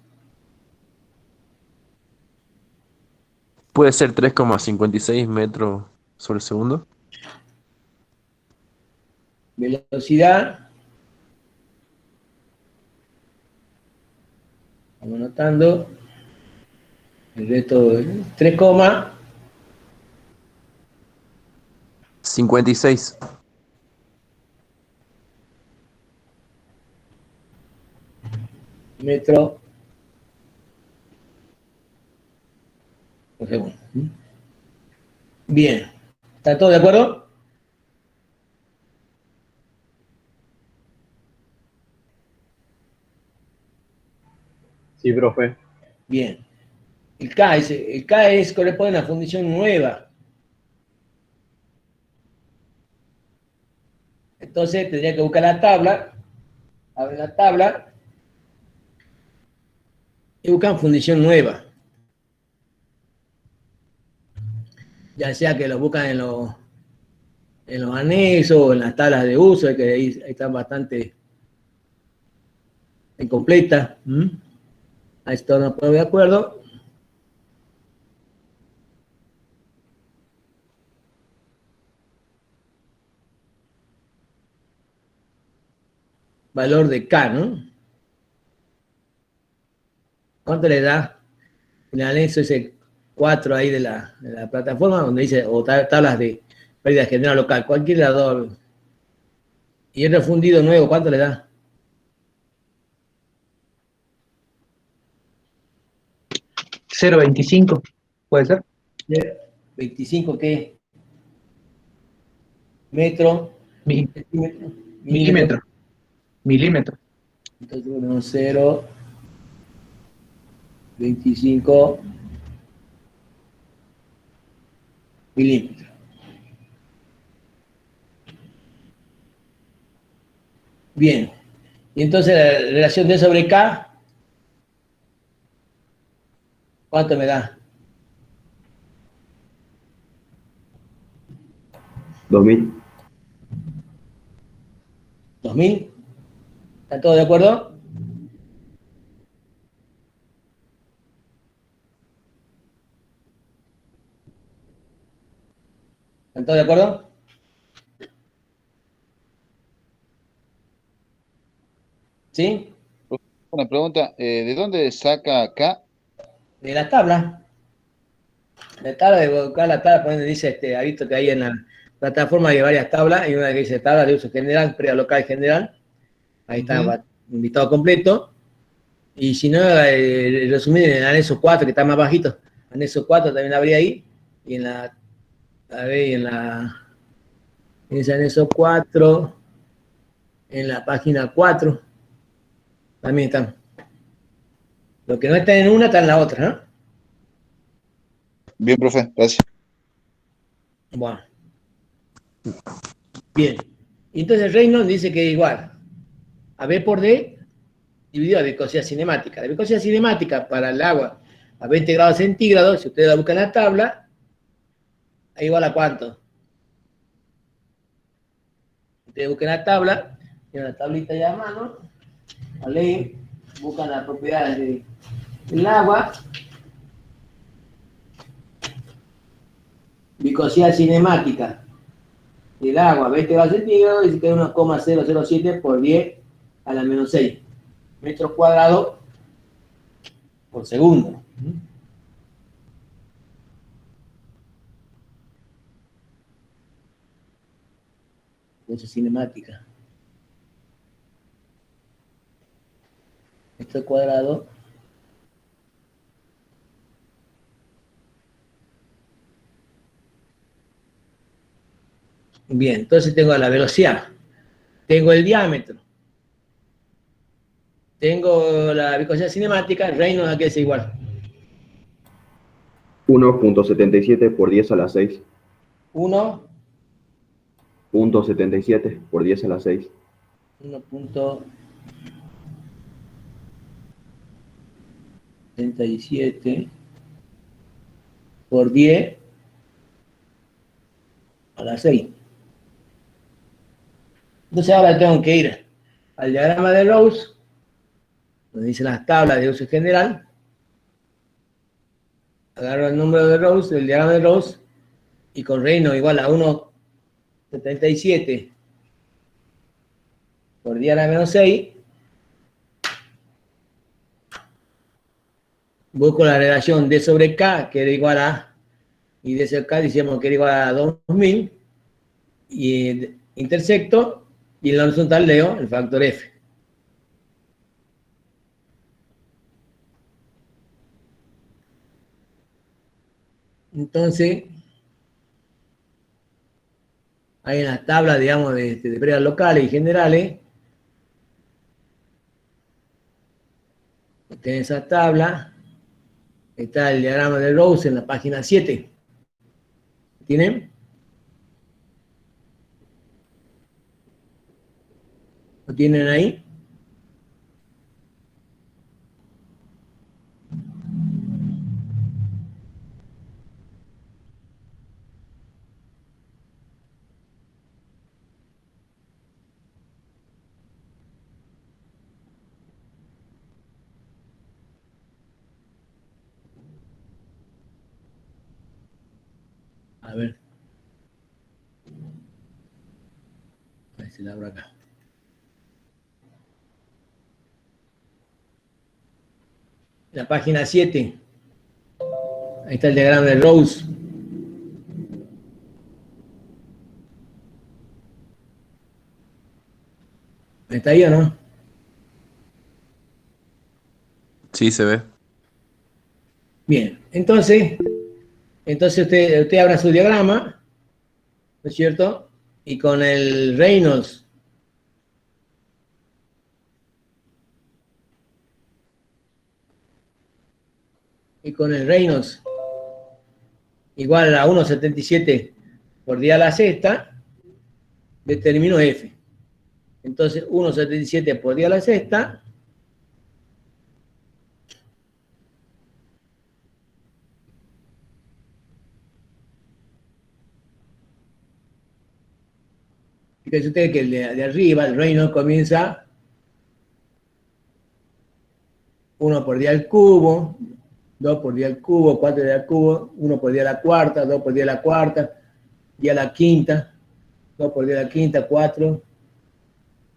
¿Puede ser 3,56 metros sobre segundo? Velocidad. Vamos anotando. El resto, 3, 56. metro por segundo. Bien. ¿Están todos de acuerdo? Sí, profe. Bien. El K corresponde a una fundición nueva. Entonces tendría que buscar la tabla, abrir la tabla y buscar fundición nueva. Ya sea que lo buscan en los anexos o en las tablas de uso, que ahí están bastante incompletas. A esto no puedo de acuerdo. Valor de K, ¿no? ¿Cuánto le da? En el anexo ese 4 ahí de la plataforma, donde dice, o tablas de pérdida general local, cualquiera de las dos. Y el refundido nuevo, ¿cuánto le da? 0,25, ¿puede ser? 25, ¿qué? Metro, Mi- centímetro, milímetro. Milímetro. Entonces, 1, 0, 25 milímetros. Bien. Y entonces la relación D sobre K, ¿cuánto me da? 2000. 2000. ¿Están todos de acuerdo? ¿Están todos de acuerdo? ¿Sí? Una pregunta, ¿de dónde saca acá? De la tabla. La tabla de buscar la tabla, por donde dice, ha visto que hay en la plataforma hay varias tablas, hay una que dice tabla de uso general, prealocal general, ahí está invitado completo, y si no, resumir en el anexo 4, que está más bajito, anexo 4 también habría ahí, y en la, a ver, en ese anexo 4, en la página 4, también están. Lo que no está en una, está en la otra, ¿no? Bien, profe, gracias. Bueno. Bien. Y entonces Reynolds dice que igual a B por D dividido a viscosidad cinemática. La viscosidad cinemática para el agua a 20 grados centígrados, si ustedes la buscan en la tabla, ¿es igual a cuánto? Ustedes buscan la tabla, tienen la tablita ya a mano, ¿vale? Buscan las propiedades del agua, viscosidad cinemática del agua, 20 grados centígrados, y se queda 1,007 por 10 a la menos 6 metros cuadrados por segundo. Eso es cinemática. Esto cuadrado bien, entonces tengo la velocidad, tengo el diámetro, tengo la viscosidad cinemática, Reynolds aquí es igual. 1.77 por 10 a la 6. 1.77 por 10 a la 6. Por 10 a la 6. Entonces ahora tengo que ir al diagrama de Rose, donde dicen las tablas de uso general. Agarro el número de Rose, el diagrama de Rose, y con Reynolds igual a 1.77 por 10 a la menos 6. Busco la relación D sobre K, que era igual a, y D sobre K decíamos que era igual a 2000, y intersecto, y en la horizontal leo el factor F. Entonces, hay en las tablas, digamos, de pruebas locales y generales, en esa tabla está el diagrama de Rose en la página 7. ¿Tienen? ¿Lo tienen ahí? A ver. A ver si la abro acá. La página 7. Ahí está el diagrama de Rose. ¿Está ahí o no? Sí, se ve. Bien, entonces usted abra su diagrama, ¿no es cierto? Y con el Reynolds igual a 1,77 por día a la sexta, determino F. Entonces 1,77 por día a la sexta fíjense ustedes que el de arriba, el Reynolds comienza 1 por día al cubo, 2 por día al cubo, 4 por día al cubo, 1 por día a la cuarta, 2 por día a la cuarta, 10 a la quinta, 2 por 10 a la quinta, 4,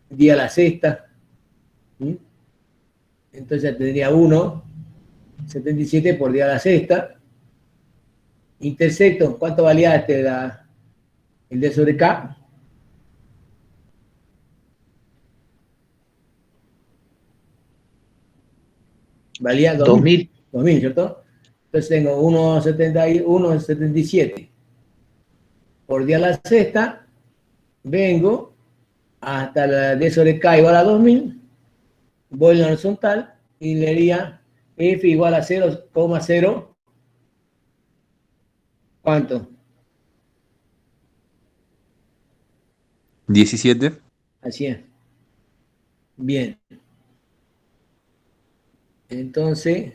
10 a la sexta. ¿Sí? Entonces tendría 1, 77 por 10 a la sexta. Intersecto, ¿cuánto valía el D sobre K? Valía 2000. 2000, ¿cierto? Entonces tengo 1,77 por 10 a la sexta. Vengo hasta la D sobre K igual a 2000. Voy en la horizontal y le diría F igual a 0,0. ¿Cuánto? 17. Así es. Bien. Entonces,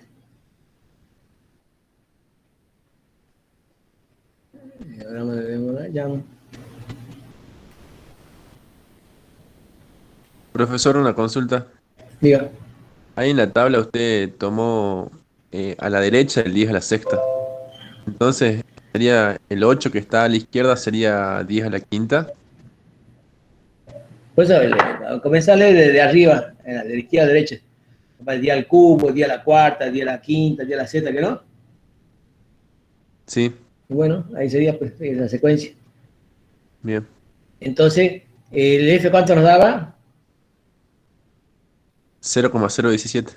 ahora me debemos la llamo. Profesor, una consulta. Diga, Ahí en la tabla usted tomó a la derecha el 10 a la sexta. Entonces, sería el 8 que está a la izquierda, sería 10 a la quinta. por eso comenzarle desde arriba, de la izquierda a la derecha. El día al cubo, el día a la cuarta, el día a la quinta, el día a la sexta, ¿que no? Sí, Y bueno, ahí sería pues, la secuencia. bien. Entonces, ¿el F cuánto nos daba? 0,017.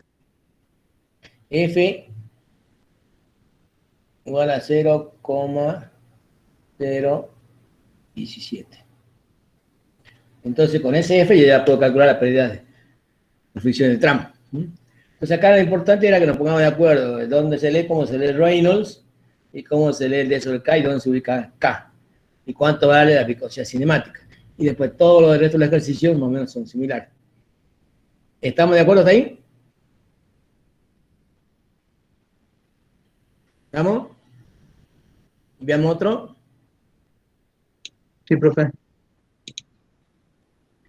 F igual a 0,017. Entonces, con ese F yo ya puedo calcular la pérdida de fricción del tramo. Entonces, acá lo importante era que nos pongamos de acuerdo de dónde se lee, cómo se lee Reynolds, y cómo se lee el D sobre K, y dónde se ubica K, y cuánto vale la viscosidad cinemática. Y después todo lo del resto de los ejercicios más o menos son similares. ¿Estamos de acuerdo hasta ahí? ¿Estamos? Veamos otro. Sí, profe.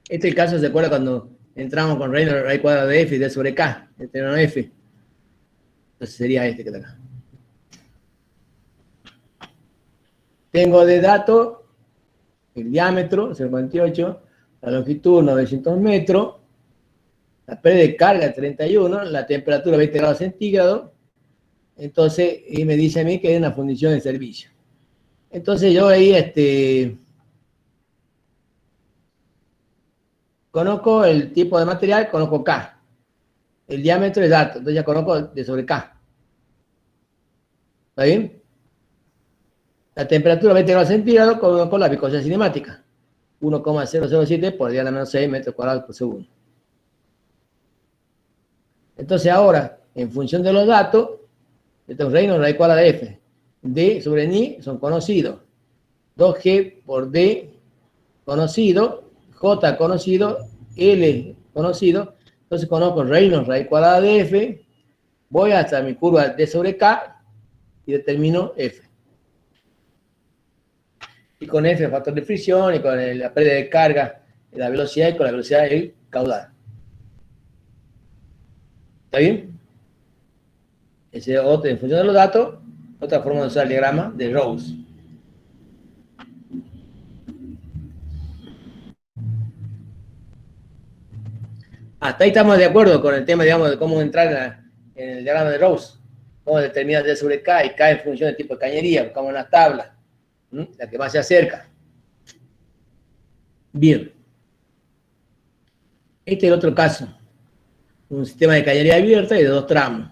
Este es el caso, ¿se acuerda cuando entramos con Reynolds raíz cuadrada de F y D sobre K? Este no es F. Entonces sería este que está acá. Tengo de dato el diámetro, 58, la longitud, 900 metros, la pérdida de carga, 31, la temperatura, 20 grados centígrados. Entonces, y me dice a mí que es una fundición de servicio. Entonces yo ahí, conozco el tipo de material, conozco K. El diámetro es dato, entonces ya conozco de sobre K. ¿Está bien? La temperatura 20 grados centígrados conozco la viscosidad cinemática. 1,007 por 10 a la menos 6 metros cuadrados por segundo. Entonces ahora, en función de los datos, yo tengo Reynolds raíz cuadrada de F. D sobre Ni son conocidos. 2G por D conocido, J conocido, L conocido. Entonces conozco Reynolds raíz cuadrada de F, voy hasta mi curva D sobre K y determino F. Y con F factor de fricción y con la pérdida de carga, la velocidad y con la velocidad del caudal. ¿Está bien? Ese es otro, en función de los datos, otra forma de usar el diagrama de Rose. Hasta ahí estamos de acuerdo con el tema, digamos, de cómo entrar en el diagrama de Rose. Cómo determinar D sobre K y K en función del tipo de cañería, buscamos en las tablas, la que más se acerca. Bien. Este es el otro caso. Un sistema de cañería abierta y de 2 tramos.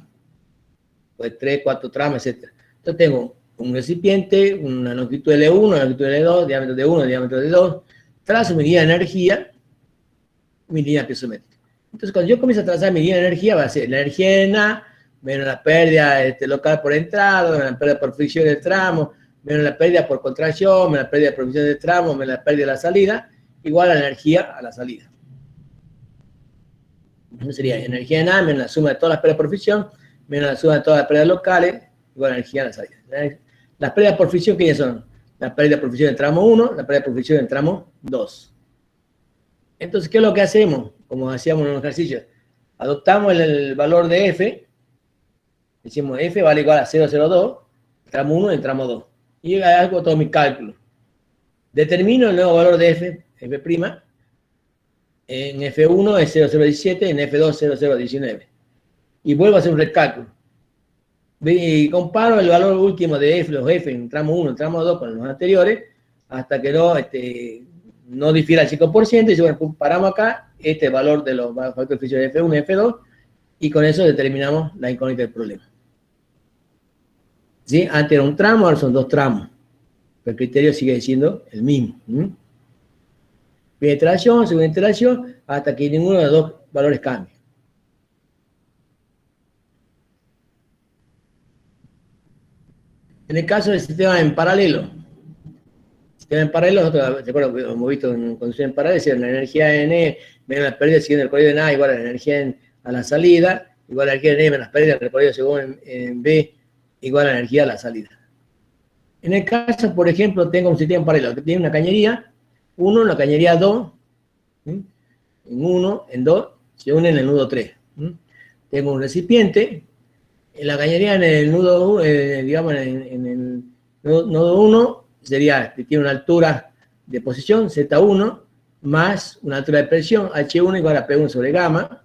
Pues 3, 4 tramos, etc. Entonces tengo un recipiente, una longitud L1, una longitud L2, diámetro de 1, diámetro de 2. Trazo mi línea de energía, mi línea piezométrica. Entonces, cuando yo comienzo a trazar mi línea de energía, va a ser la energía en A, menos la pérdida local por entrada, menos la pérdida por fricción del tramo, menos la pérdida por contracción, menos la pérdida por fricción del tramo, menos la pérdida de la salida, igual a la energía a la salida. Entonces sería energía en A, menos la suma de todas las pérdidas por fricción, menos la suma de todas las pérdidas locales, igual a la energía a la salida. Las pérdidas por fricción, ¿qué son? La pérdida por fricción del tramo 1, la pérdida por fricción del tramo 2. Entonces, ¿qué es lo que hacemos? Como hacíamos en los ejercicios, adoptamos el valor de F, decimos F vale igual a 0,02, tramo 1 y tramo 2. Y hago todo mi cálculo. Determino el nuevo valor de F', en F1 es 0017, en F2 0019. Y vuelvo a hacer un recálculo. Y comparo el valor último de F, los F en tramo 1, en tramo 2 con los anteriores, hasta que no difiera el 5%, y bueno, comparamos acá este valor de los factores de fisión de F1 y F2, y con eso determinamos la incógnita del problema. ¿Sí? Antes era un tramo, ahora son 2 tramos. Pero el criterio sigue siendo el mismo. Primera iteración, segunda iteración, hasta que ninguno de los dos valores cambie. En el caso del sistema en paralelo, nosotros, recuerdo que hemos visto en conducción en paralelo, la energía N menos la pérdida siguiendo el recorrido en A igual a la energía a la salida, igual a la energía N menos las pérdidas del recorrido según en B igual a la energía a la salida. En el caso, por ejemplo, tengo un sistema en paralelo que tiene una cañería 1, una cañería 2, en 1, en 2, se unen en el nudo 3. Tengo un recipiente, en la cañería en el nudo, digamos, en el nodo 1, tiene una altura de posición, Z1, más una altura de presión, H1 igual a P1 sobre gamma.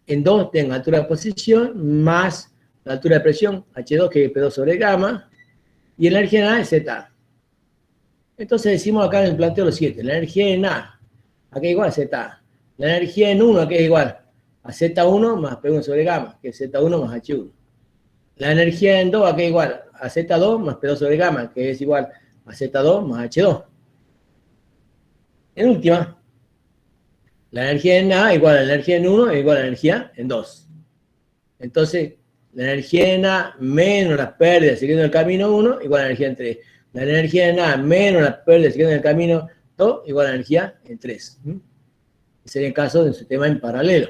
En 2 tengo altura de posición, más la altura de presión, H2, que es P2 sobre gamma. Y la energía en A es Z. Entonces decimos acá en el planteo lo siguiente: la energía en A, aquí es igual a Z. La energía en 1, aquí es igual a Z1 más P1 sobre gamma, que es Z1 más H1. La energía en 2, aquí es igual a Z2 más P2 sobre gamma, que es igual a Z2 más H2. En última, la energía en A igual a la energía en 1 es igual a la energía en 2. Entonces, la energía en A menos las pérdidas siguiendo el camino 1 igual a la energía en 3. La energía en A menos las pérdidas siguiendo el camino 2 igual a la energía en 3. Ese sería el caso de un sistema en paralelo.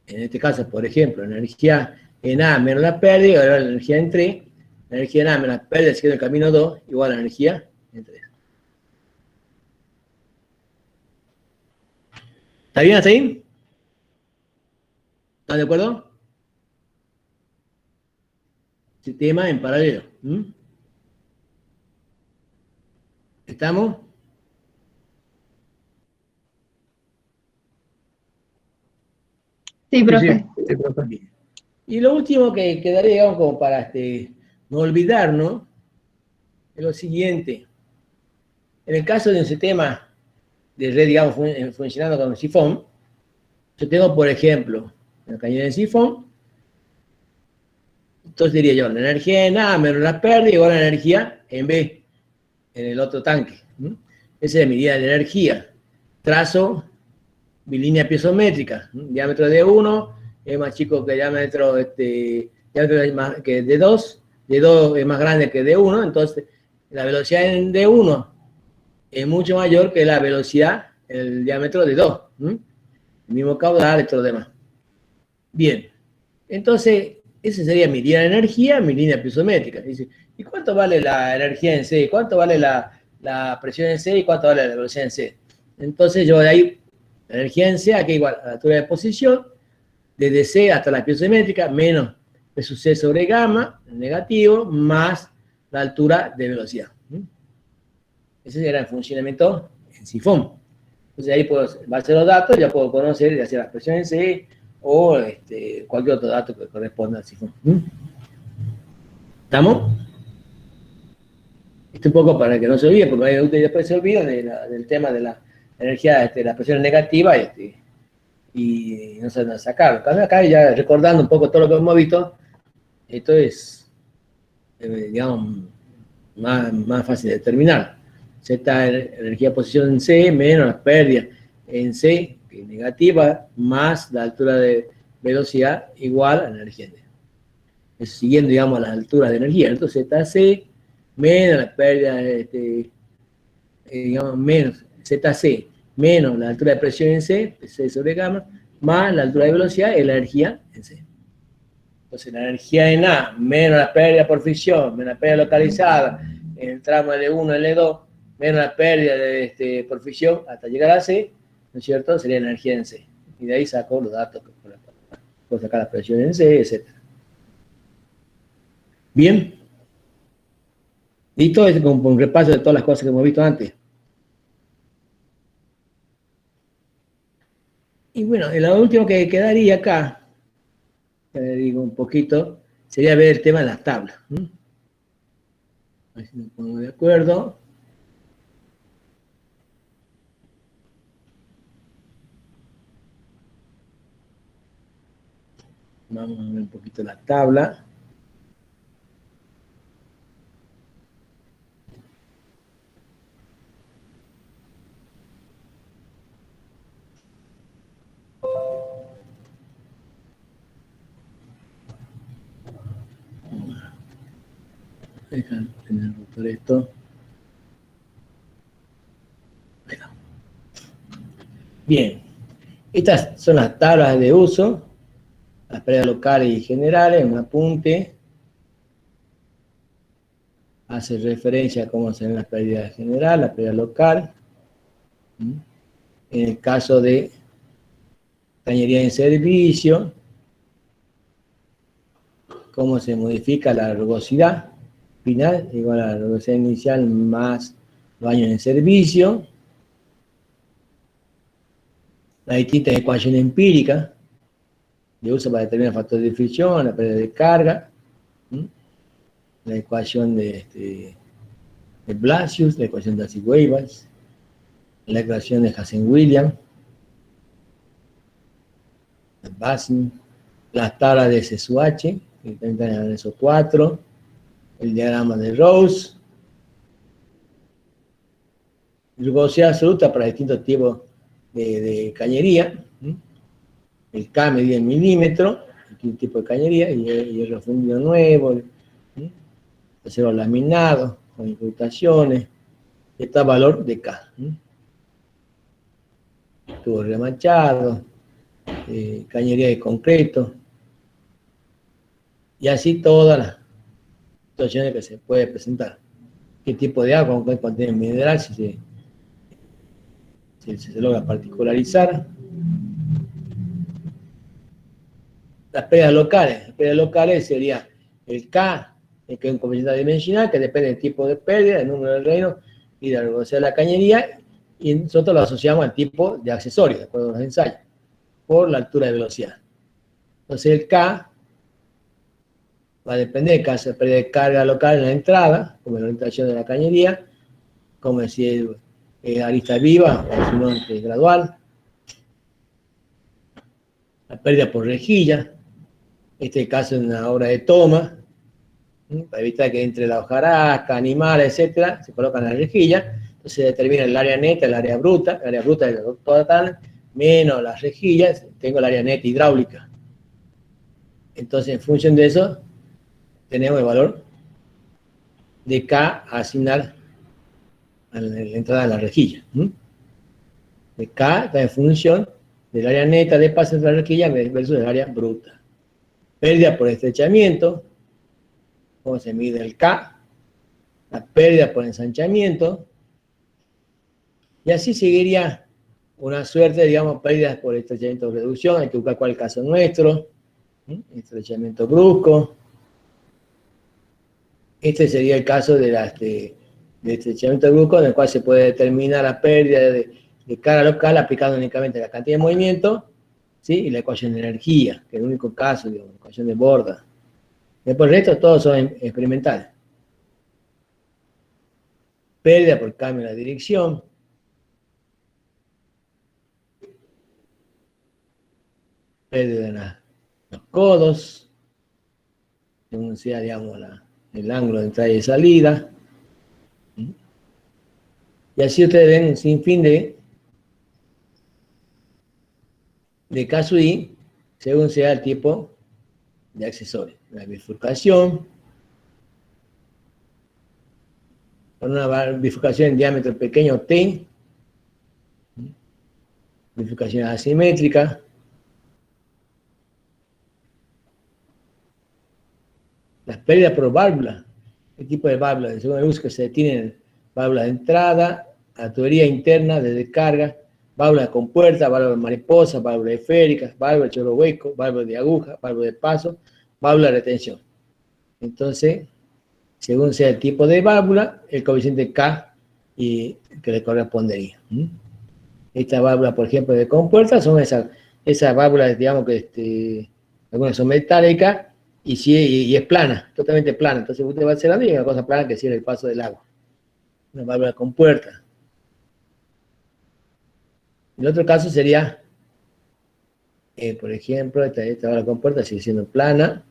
En este caso, por ejemplo, la energía en A menos la pérdida igual a la energía en 3. La energía en A menos las pérdidas siguiendo el camino 2 igual a la energía en 3. ¿Está bien hasta ahí? ¿Están de acuerdo? Sistema en paralelo. ¿Estamos? Sí, profe. Sí, profe. Bien. Y lo último que quedaría, digamos, como para no olvidarnos, es lo siguiente. En el caso de un sistema de red, digamos, funcionando con un sifón, yo tengo, por ejemplo, la cañería de sifón. Entonces diría yo, la energía en A menos la pérdida igual a la energía en B, en el otro tanque. Esa es mi medida de energía. Trazo mi línea piezométrica. Diámetro de 1 es más chico que diámetro, diámetro es más que de 2. De 2 es más grande que de 1. Entonces, la velocidad en D1 es mucho mayor que la velocidad en el diámetro de 2. El mismo caudal y todo lo demás. Bien. Entonces, esa sería mi línea de energía, mi línea piezométrica. Dice, ¿y cuánto vale la energía en C? ¿Cuánto vale la presión en C? ¿Y cuánto vale la velocidad en C? Entonces yo de ahí, la energía en C, aquí igual a la altura de posición, desde C hasta la piezométrica, menos P sub C sobre gamma, negativo, más la altura de velocidad. Ese era el funcionamiento en sifón. Entonces ahí puedo, en base a los datos, ya puedo conocer, ya sea la presión en C, o cualquier otro dato que corresponda al sifón. ¿Estamos? Esto un poco para que no se olvide, porque ustedes después se olvidan del tema de la energía, la presión negativa, y no se van a sacar. Acá ya recordando un poco todo lo que hemos visto, esto es, digamos, más fácil de determinar. Z energía de posición en C menos las pérdidas en C, que es negativa, más la altura de velocidad igual a la energía en D. Eso siguiendo, digamos, las alturas de energía. Entonces ZC menos la pérdida, digamos, menos ZC menos la altura de presión en C, C sobre gamma, más la altura de velocidad es la energía en C. Entonces la energía en A menos la pérdida por fricción, menos la pérdida localizada en el tramo L1, L2, menos la pérdida por fricción hasta llegar a C, ¿no es cierto? Sería la energía en C. Y de ahí saco los datos, puedo sacar la presión en C, etc. Bien. ¿Listo? Es como un repaso de todas las cosas que hemos visto antes. Y bueno, lo último que quedaría acá, le digo un poquito, sería ver el tema de las tablas. A ver si nos ponemos de acuerdo. Vamos a ver un poquito la tabla. Dejan tener por esto. Bueno. Bien, estas son las tablas de uso, las pérdidas locales y generales, un apunte. Hace referencia a cómo se ven las pérdidas generales, la pérdida local. En el caso de cañería en servicio, cómo se modifica la rugosidad final, igual a la rugosidad inicial más los años en servicio. Las distintas ecuaciones empíricas de uso para determinar el factor de fricción, la pérdida de carga, la ecuación de Blasius, la ecuación de Darcy-Weisbach, la ecuación de Hazen-Williams, las tablas de SSUH, que también están en el anexo 4, el diagrama de Rose, rugosidad absoluta para distintos tipos de cañería, el K medida en milímetros, el tipo de cañería, y el refundido nuevo, acero laminado, con incrustaciones, está valor de K. Tubo remachado, cañería de concreto, y así todas las situaciones que se puede presentar. ¿Qué tipo de agua contiene mineral? Si se logra particularizar. Las pérdidas locales sería el K, que es un coeficiente dimensional, que depende del tipo de pérdida, del número del reino y de la rugosidad de la cañería, y nosotros lo asociamos al tipo de accesorio, de acuerdo a los ensayos, por la altura de velocidad. Entonces el K va a depender del caso de pérdida de carga local en la entrada, como la orientación de la cañería, como si es arista viva o si no es gradual. La pérdida por rejilla, este es el caso de una obra de toma, para evitar que entre la hojarasca, animales, etcétera, se colocan las rejillas, entonces se determina el área neta, el área bruta es total, menos las rejillas, tengo el área neta hidráulica. Entonces, en función de eso, tenemos el valor de K a asignar a la entrada de la rejilla. De K está en función del área neta de paso de la rejilla versus el área bruta. Pérdida por estrechamiento, cómo se mide el K, la pérdida por ensanchamiento, y así seguiría una suerte, digamos, pérdidas por estrechamiento o reducción. Hay que buscar cuál es el caso nuestro, estrechamiento brusco. Este sería el caso de estrechamiento brusco, en el cual se puede determinar la pérdida de carga local aplicando únicamente la cantidad de movimiento, ¿sí? Y la ecuación de energía, que es el único caso, digamos, la ecuación de Borda. Después el resto todos son experimentales. Pérdida por cambio de la dirección. Pérdida de los codos, según sea, digamos, el ángulo de entrada y de salida. Y así ustedes ven un sinfín de caso I, según sea el tipo de accesorio. La bifurcación, con una bifurcación en diámetro pequeño T, bifurcación asimétrica, las pérdidas por válvula, el tipo de válvula, según el uso que se tiene, válvula de entrada, a tubería interna de descarga, válvula con puerta, válvula de mariposa, válvula esférica, válvula de chorro hueco, válvula de aguja, válvula de paso, válvula de retención. Entonces, según sea el tipo de válvula, el coeficiente K y que le correspondería. Esta válvula, por ejemplo, de compuerta, son esas válvulas, digamos que algunas son metálicas y es plana, totalmente plana. Entonces usted va a hacer la misma cosa plana que cierra el paso del agua. Una válvula de compuerta. El otro caso sería, por ejemplo, esta válvula de compuerta sigue siendo plana.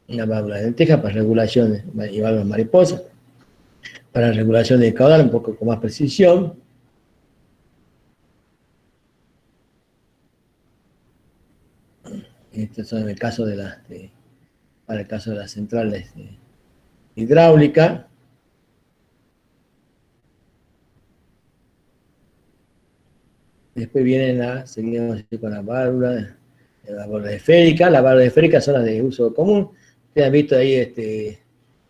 Una válvula de lenteja para regulación y válvula mariposa. Para regulación de caudal un poco con más precisión. Estos son el caso para el caso de las centrales hidráulicas. Después seguimos con las válvulas esféricas. Las válvulas esféricas son las de uso común. Ustedes han visto ahí,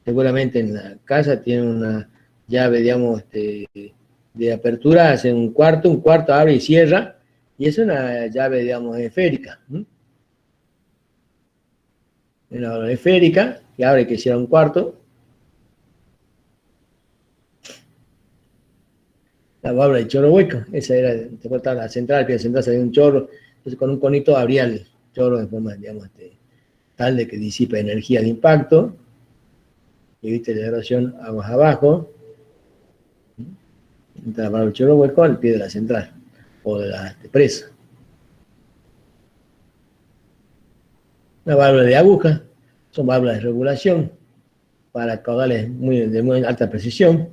seguramente en la casa tienen una llave, digamos, de apertura, hace un cuarto abre y cierra, y es una llave, digamos, esférica. Una válvula esférica que abre y que cierra un cuarto. La válvula de chorro hueco, esa era, te cortaba la central, que la central salía un chorro, entonces con un conito abría el chorro de forma, digamos, tal de que disipa energía de impacto, y evite la erosión aguas abajo. Entra la válvula de chorro hueco al pie de la central, o de la presa. Una válvula de aguja, son válvulas de regulación, para caudales de muy alta precisión.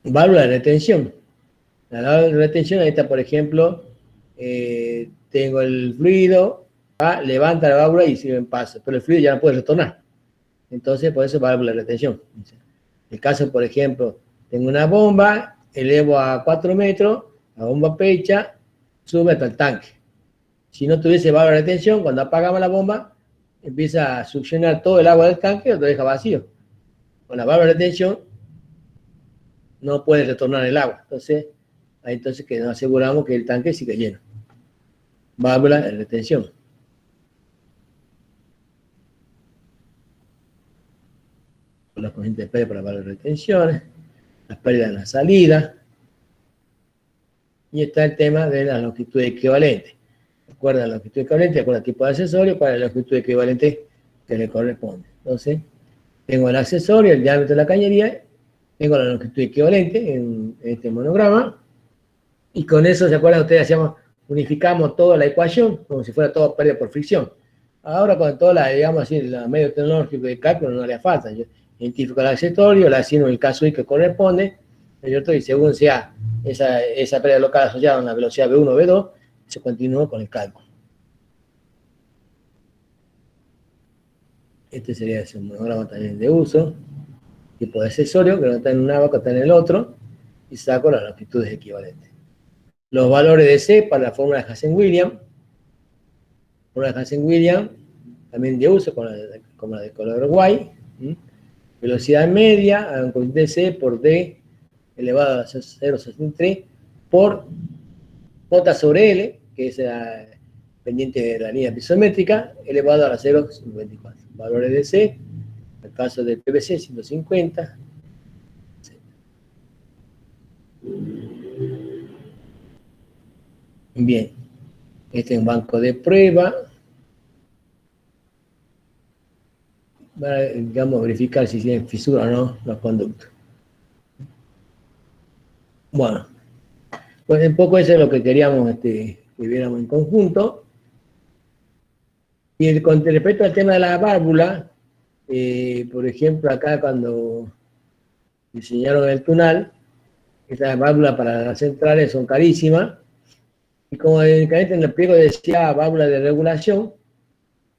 Válvula de retención. La válvula de retención, ahí está, por ejemplo, tengo el fluido, levanta la válvula y sigue en paso, pero el fluido ya no puede retornar. Entonces, por eso válvula de retención. El caso, por ejemplo, tengo una bomba, elevo a 4 metros, la bomba pecha, sube hasta el tanque. Si no tuviese válvula de retención, cuando apagamos la bomba, empieza a succionar todo el agua del tanque y lo deja vacío. Con la válvula de retención, no puede retornar el agua. Entonces, ahí que nos aseguramos que el tanque sigue lleno. Válvula de retención. Las corrientes de pérdida para válvulas de retención, las pérdidas en la salida. Y está el tema de la longitud equivalente. Recuerda la longitud equivalente, recuerda el tipo de accesorio para la longitud equivalente que le corresponde. Entonces, tengo el accesorio, el diámetro de la cañería, tengo la longitud equivalente en este monograma, y con eso, ¿se acuerdan ustedes? Unificamos toda la ecuación, como si fuera todo pérdida por fricción. Ahora con toda la, digamos así, la medio tecnológico de cálculo no le falta. Yo identifico el accesorio, le asigno el caso I que corresponde, ¿cierto? Y según sea esa pérdida local asociada a una velocidad V1 o V2, se continúa con el cálculo. Este sería ese monograma también de uso. Tipo de accesorio, que no está en un abaco, está en el otro, y saco las longitudes equivalentes. Los valores de C para la fórmula de Hazen-Williams. Fórmula de Hazen-Williams, también de uso, como la de color Y. Velocidad media, a un coeficiente de C por D elevado a 0,63 por J sobre L, que es la pendiente de la línea pisométrica, elevado a la 0,54. Valores de C, en el caso del PVC, 150. Bien, este es un banco de prueba. Para, digamos, verificar si tienen fisura o no los conductos. Bueno, pues un poco eso es lo que queríamos que viéramos en conjunto. Y con respecto al tema de la válvula, por ejemplo, acá cuando diseñaron el tunal, estas válvulas para las centrales son carísimas, y como en el pliego decía válvula de regulación,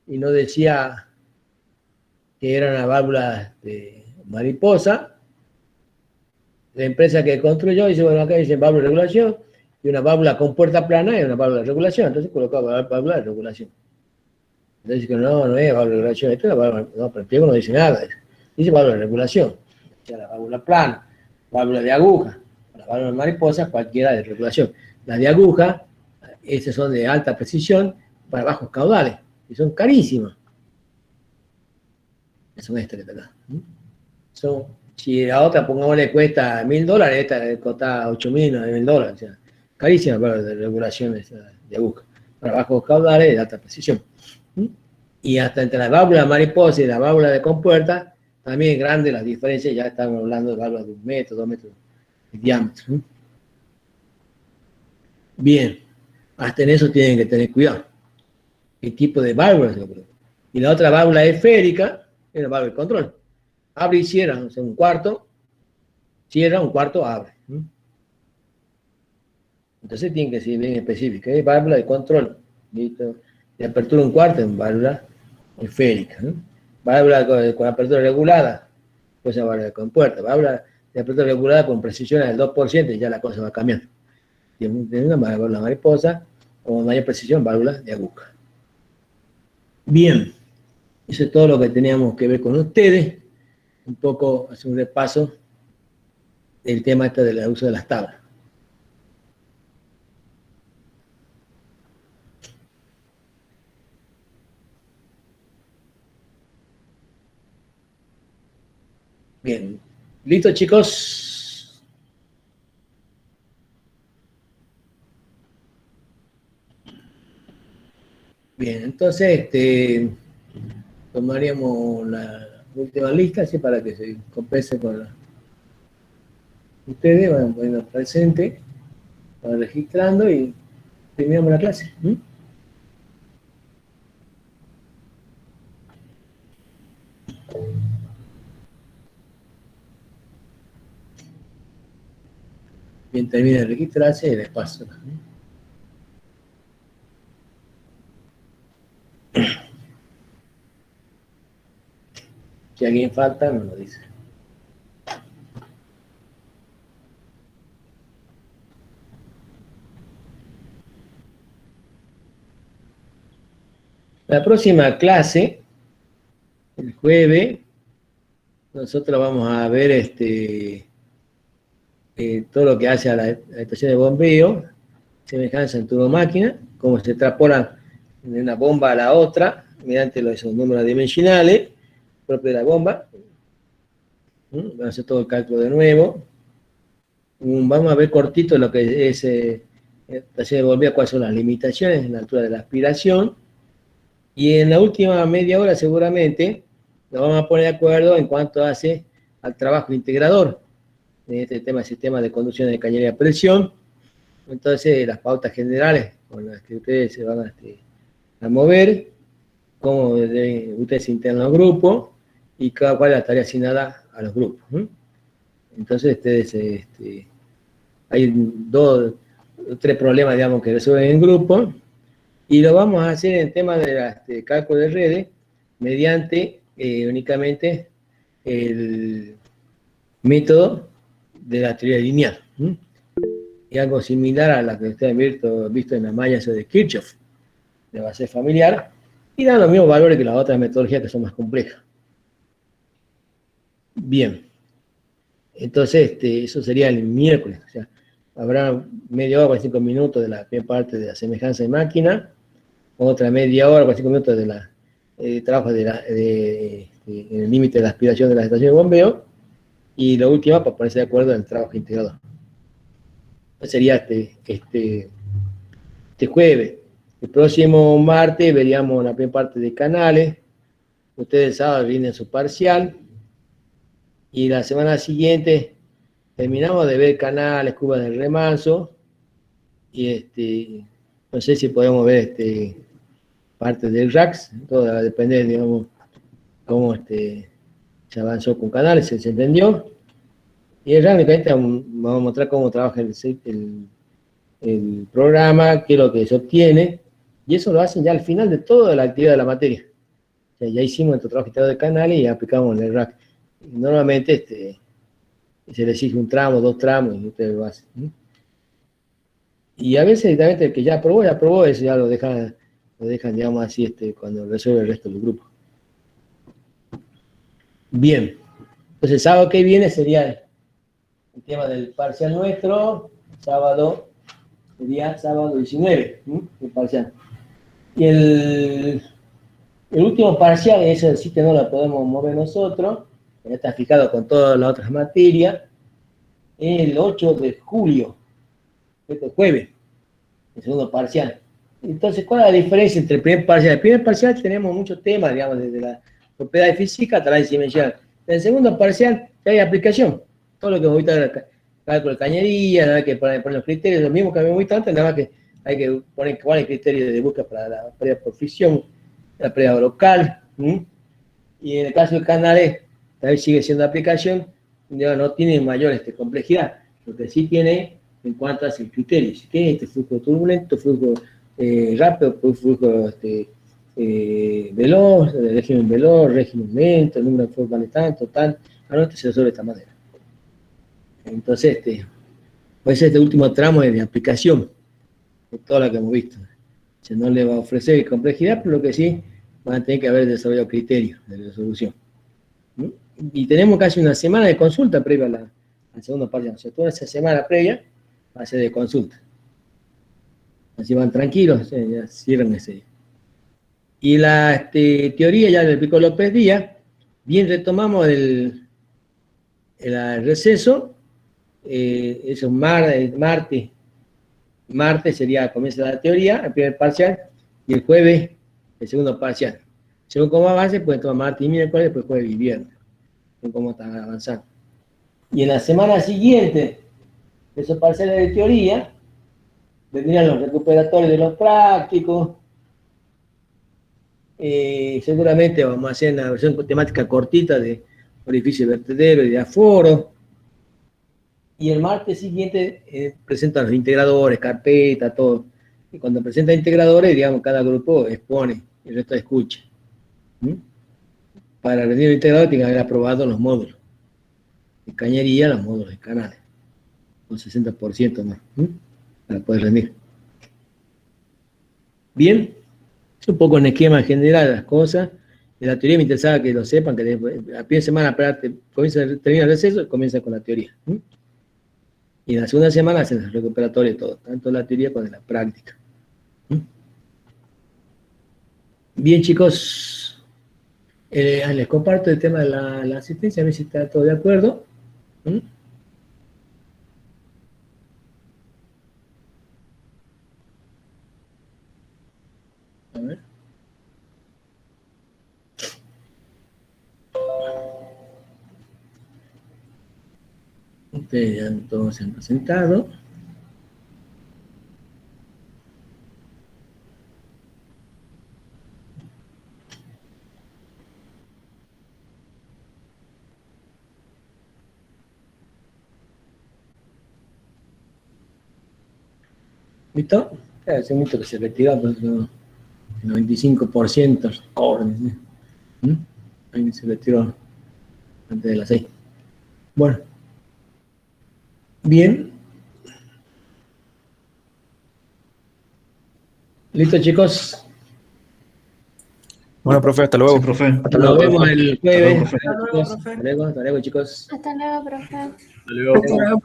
y no decía que era una válvula de mariposa, la empresa que construyó dice, bueno, acá dice válvula de regulación, y una válvula con puerta plana y una válvula de regulación, entonces colocaba válvula de regulación. Entonces dice que no es válvula de regulación, esto es válvula, no, pero el pliego no dice nada, dice válvula de regulación, o sea, la válvula plana, válvula de aguja, la válvula de mariposa, cualquiera de regulación. Las de aguja, estas son de alta precisión para bajos caudales, y son carísimas. Son estas que están acá. Si la otra, pongámosle, cuesta $1.000, esta le cuesta $8.000, $9.000. O sea, carísima para las regulaciones de AGUCA. Para bajos caudales de alta precisión. Y hasta entre la válvula mariposa y la válvula de compuerta, también es grande las diferencias, ya estamos hablando de válvulas de 1 metro, 2 metros de diámetro. Bien, hasta en eso tienen que tener cuidado. ¿Qué tipo de válvula se lo coloca? Y la otra válvula esférica es la válvula de control. Abre y cierra, o sea, un cuarto, cierra, un cuarto, abre. Entonces tiene que ser bien específica. Es válvula de control. ¿Listo? De apertura un cuarto en válvula esférica. Válvula con apertura regulada, pues es válvula de compuerta. Válvula de apertura regulada con precisión del 2%, y ya la cosa va cambiando. Tiene una válvula mariposa, o mayor precisión, válvula de AGUCA. Bien, eso es todo lo que teníamos que ver con ustedes. Un poco hacer un repaso del tema este del uso de las tablas. Bien, ¿listo, chicos? Bien, entonces tomaríamos la última lista, así para que se compense con ustedes, van a ponernos presente, van registrando y terminamos la clase. Bien, termina de registrarse y les paso. Si alguien falta, nos lo dice. La próxima clase, el jueves, nosotros vamos a ver todo lo que hace a la estación de bombeo, semejanza en turbomáquina, cómo se extrapolan de una bomba a la otra, mediante esos números dimensionales propios de la bomba. Vamos a hacer todo el cálculo de nuevo. Vamos a ver cortito lo que es estación de bombeo, cuáles son las limitaciones en la altura de la aspiración. Y en la última media hora seguramente nos vamos a poner de acuerdo en cuanto hace al trabajo integrador en este tema del sistema de conducción de cañería a presión. Entonces, las pautas generales con las que ustedes se van a mover, cómo ustedes se integran los grupos y cuál es la tarea asignada a los grupos. Entonces, ustedes, hay 2 o 3 problemas, digamos, que resuelven en grupo, y lo vamos a hacer en tema de cálculo de redes mediante únicamente el método de la teoría lineal. Y algo similar a la que ustedes han visto en las mallas de Kirchhoff, de base familiar, y dan los mismos valores que las otras metodologías que son más complejas. Bien, entonces eso sería el miércoles, o sea, habrá media hora, 45 minutos de la primera parte de la semejanza de máquina, otra media hora, 45 minutos de la trabajo en el límite de la aspiración de la estación de bombeo, y la última para ponerse de acuerdo en el trabajo integrador. Sería este jueves. El próximo martes veríamos la primera parte de canales. Ustedes el sábado rinden su parcial. Y la semana siguiente terminamos de ver canales, curvas del remanso. Y no sé si podemos ver parte del RAX. Todo va a depender, digamos, cómo se avanzó con canales, se entendió. Y realmente vamos a mostrar cómo trabaja el programa, qué es lo que se obtiene, y eso lo hacen ya al final de toda la actividad de la materia. O sea, ya hicimos nuestro trabajo integrador de canales y aplicamos en el RAC. Y normalmente se le exige un tramo, 2 tramos, y ustedes lo hacen. Y a veces directamente el que ya aprobó, eso ya lo dejan, digamos así, cuando resuelve el resto del grupo. Bien, entonces el sábado que viene sería el tema del parcial nuestro, sería sábado 19, el parcial. Y El último parcial, ese sí que no lo podemos mover nosotros, ya está fijado con todas las otras materias, el 8 de julio, este jueves, el segundo parcial. Entonces, ¿cuál es la diferencia entre el primer parcial? El primer parcial tenemos muchos temas, digamos, desde la propiedad de física hasta la dimensional. En el segundo parcial hay aplicación, todo lo que hemos visto ahora, cálculo de cañería, nada que poner los criterios, lo mismo que habíamos visto antes, nada más que hay que poner cuál es el criterio de búsqueda para la pérdida por fisión, la pérdida local, y en el caso de canales, también sigue siendo aplicación, ya no tiene mayor complejidad, lo que sí tiene en cuanto a el criterio, si tiene este flujo turbulento, flujo rápido, flujo veloz, régimen lento, el número de flujo vale tanto, tal, ahora se resuelve de esta manera. Entonces, pues este último tramo es de aplicación, de todo lo que hemos visto. Se no le va a ofrecer complejidad, pero lo que sí van a tener que haber desarrollado criterios de resolución. Y tenemos casi una semana de consulta previa a la segunda parte. O sea, toda esa semana previa va a ser de consulta. Así van tranquilos, ya cierran ese. Y la teoría ya le explicó López Díaz, bien retomamos el receso, eso martes sería comienza la teoría, el primer parcial, y el jueves el segundo parcial. Según cómo avance, pueden tomar martes y miércoles, después jueves y viernes, según cómo están avanzando. Y en la semana siguiente, esos parciales de teoría, vendrían los recuperatorios de los prácticos, seguramente vamos a hacer una versión temática cortita de orificio vertedero y de aforo. Y el martes siguiente presentan los integradores, carpeta, todo. Y cuando presenta integradores, digamos, cada grupo expone, y el resto escucha. Para rendir el integrador tiene que haber aprobado los módulos. De cañería, los módulos de canales. Con 60% más. Para poder rendir. Bien. Es un poco en esquema general de las cosas. En la teoría me interesaba que lo sepan, que la primera semana termina el receso y comienza con la teoría. Y en la segunda semana hacen el recuperatorio todo, tanto la teoría como la práctica. Bien, chicos, les comparto el tema de la asistencia, a ver si está todo de acuerdo. A ver. Ustedes ya todos se han presentado. ¿Listo? Hace mucho que se retiró, pues, el 95% cobre. Ahí se retiró antes de las 6. Bueno. Bien. ¿Listo, chicos? Bueno, profe, hasta luego. Sí, profe. Nos vemos el jueves. Hasta luego, profe. Hasta luego, chicos. Hasta luego, profe. Hasta luego. Hasta luego,